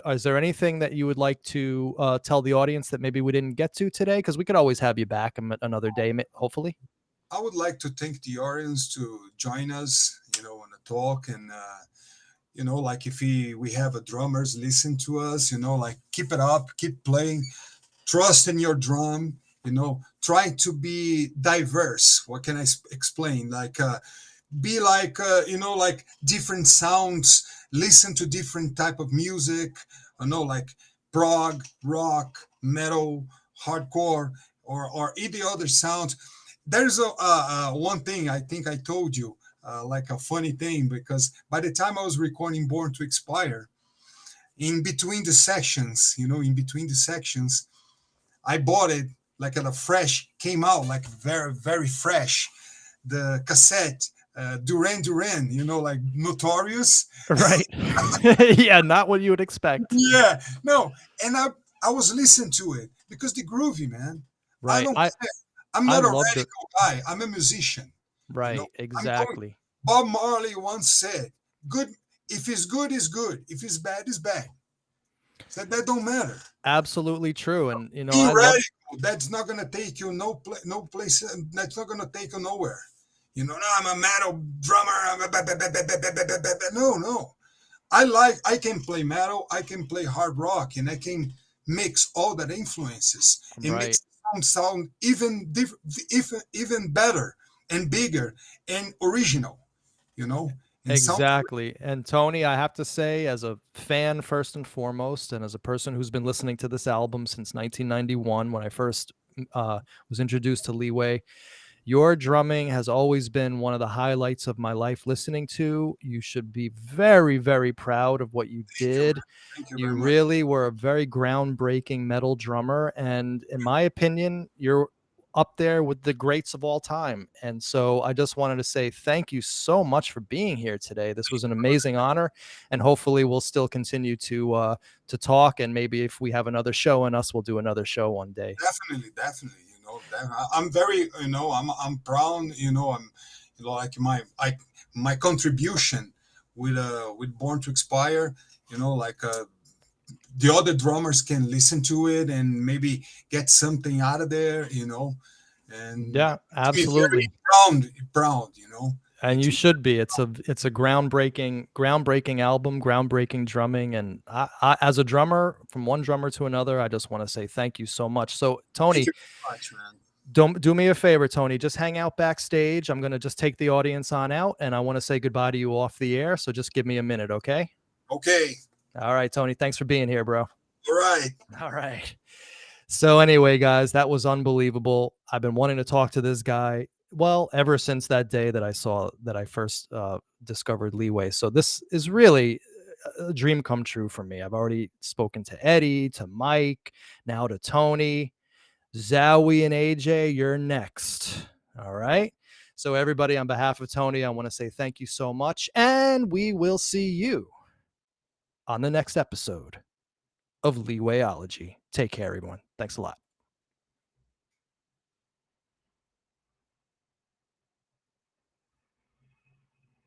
Is there anything that you would like to tell the audience that maybe we didn't get to today? Because we could always have you back another day, hopefully. I would like to thank the audience to join us, on the talk, and like if we have a drummers listen to us, like keep it up, keep playing, trust in your drum, try to be diverse. What can I explain? Like be like like different sounds, listen to different type of music, like prog, rock, metal, hardcore, or any other sound. There's one thing I think I told you, like a funny thing, because by the time I was recording Born to Expire, in between the sections, I bought it like at a fresh, came out like very, very fresh, the cassette, Duran Duran, like Notorious. Right. Yeah, not what you would expect. Yeah, no, and I was listening to it because the groovy, man. I Right. don't. I'm I not a loved it. radical guy. I'm a musician. Right. I'm going. Exactly. Bob Marley once said, "Good. If it's good, it's good. If it's bad, it's bad." So that don't matter. Absolutely true. And Be I love. radical. That's not gonna take you no place. That's not gonna take you nowhere. No, I'm a metal drummer. No. I can play metal, I can play hard rock, and I can mix all that influences and make Right. sound even better and bigger and original, and sound. Exactly. And Tony, I have to say, as a fan first and foremost, and as a person who's been listening to this album since 1991, when I first was introduced to Leeway, your drumming has always been one of the highlights of my life listening to. You should be very, very proud of what you did. Thank you You very much. really were a very groundbreaking metal drummer. And in my opinion, you're up there with the greats of all time. And so I just wanted to say thank you so much for being here today. This was an amazing honor. And hopefully we'll still continue to talk. And maybe if we have another show in us, we'll do another show one day. Definitely. I'm very, I'm proud. I'm, like my contribution with Born to Expire. Like the other drummers can listen to it and maybe get something out of there. And Yeah, to be very absolutely. proud. And you should be. It's a groundbreaking album, groundbreaking drumming. And as a drummer, from one drummer to another, I just want to say thank you so much. So Tony, Thank you very much, man. don't do me a favor, Tony. Just hang out backstage. I'm gonna just take the audience on out, and I want to say goodbye to you off the air. So just give me a minute, okay? Okay. All right, Tony. Thanks for being here, bro. All right. All right. So anyway, guys, that was unbelievable. I've been wanting to talk to this guy well, ever since that day that I first discovered Leeway. So this is really a dream come true for me. I've already spoken to Eddie, to Mike, now to Tony. Zowie and AJ, you're next. All right. So, everybody, on behalf of Tony, I want to say thank you so much. And we will see you on the next episode of Leewayology. Take care, everyone. Thanks a lot.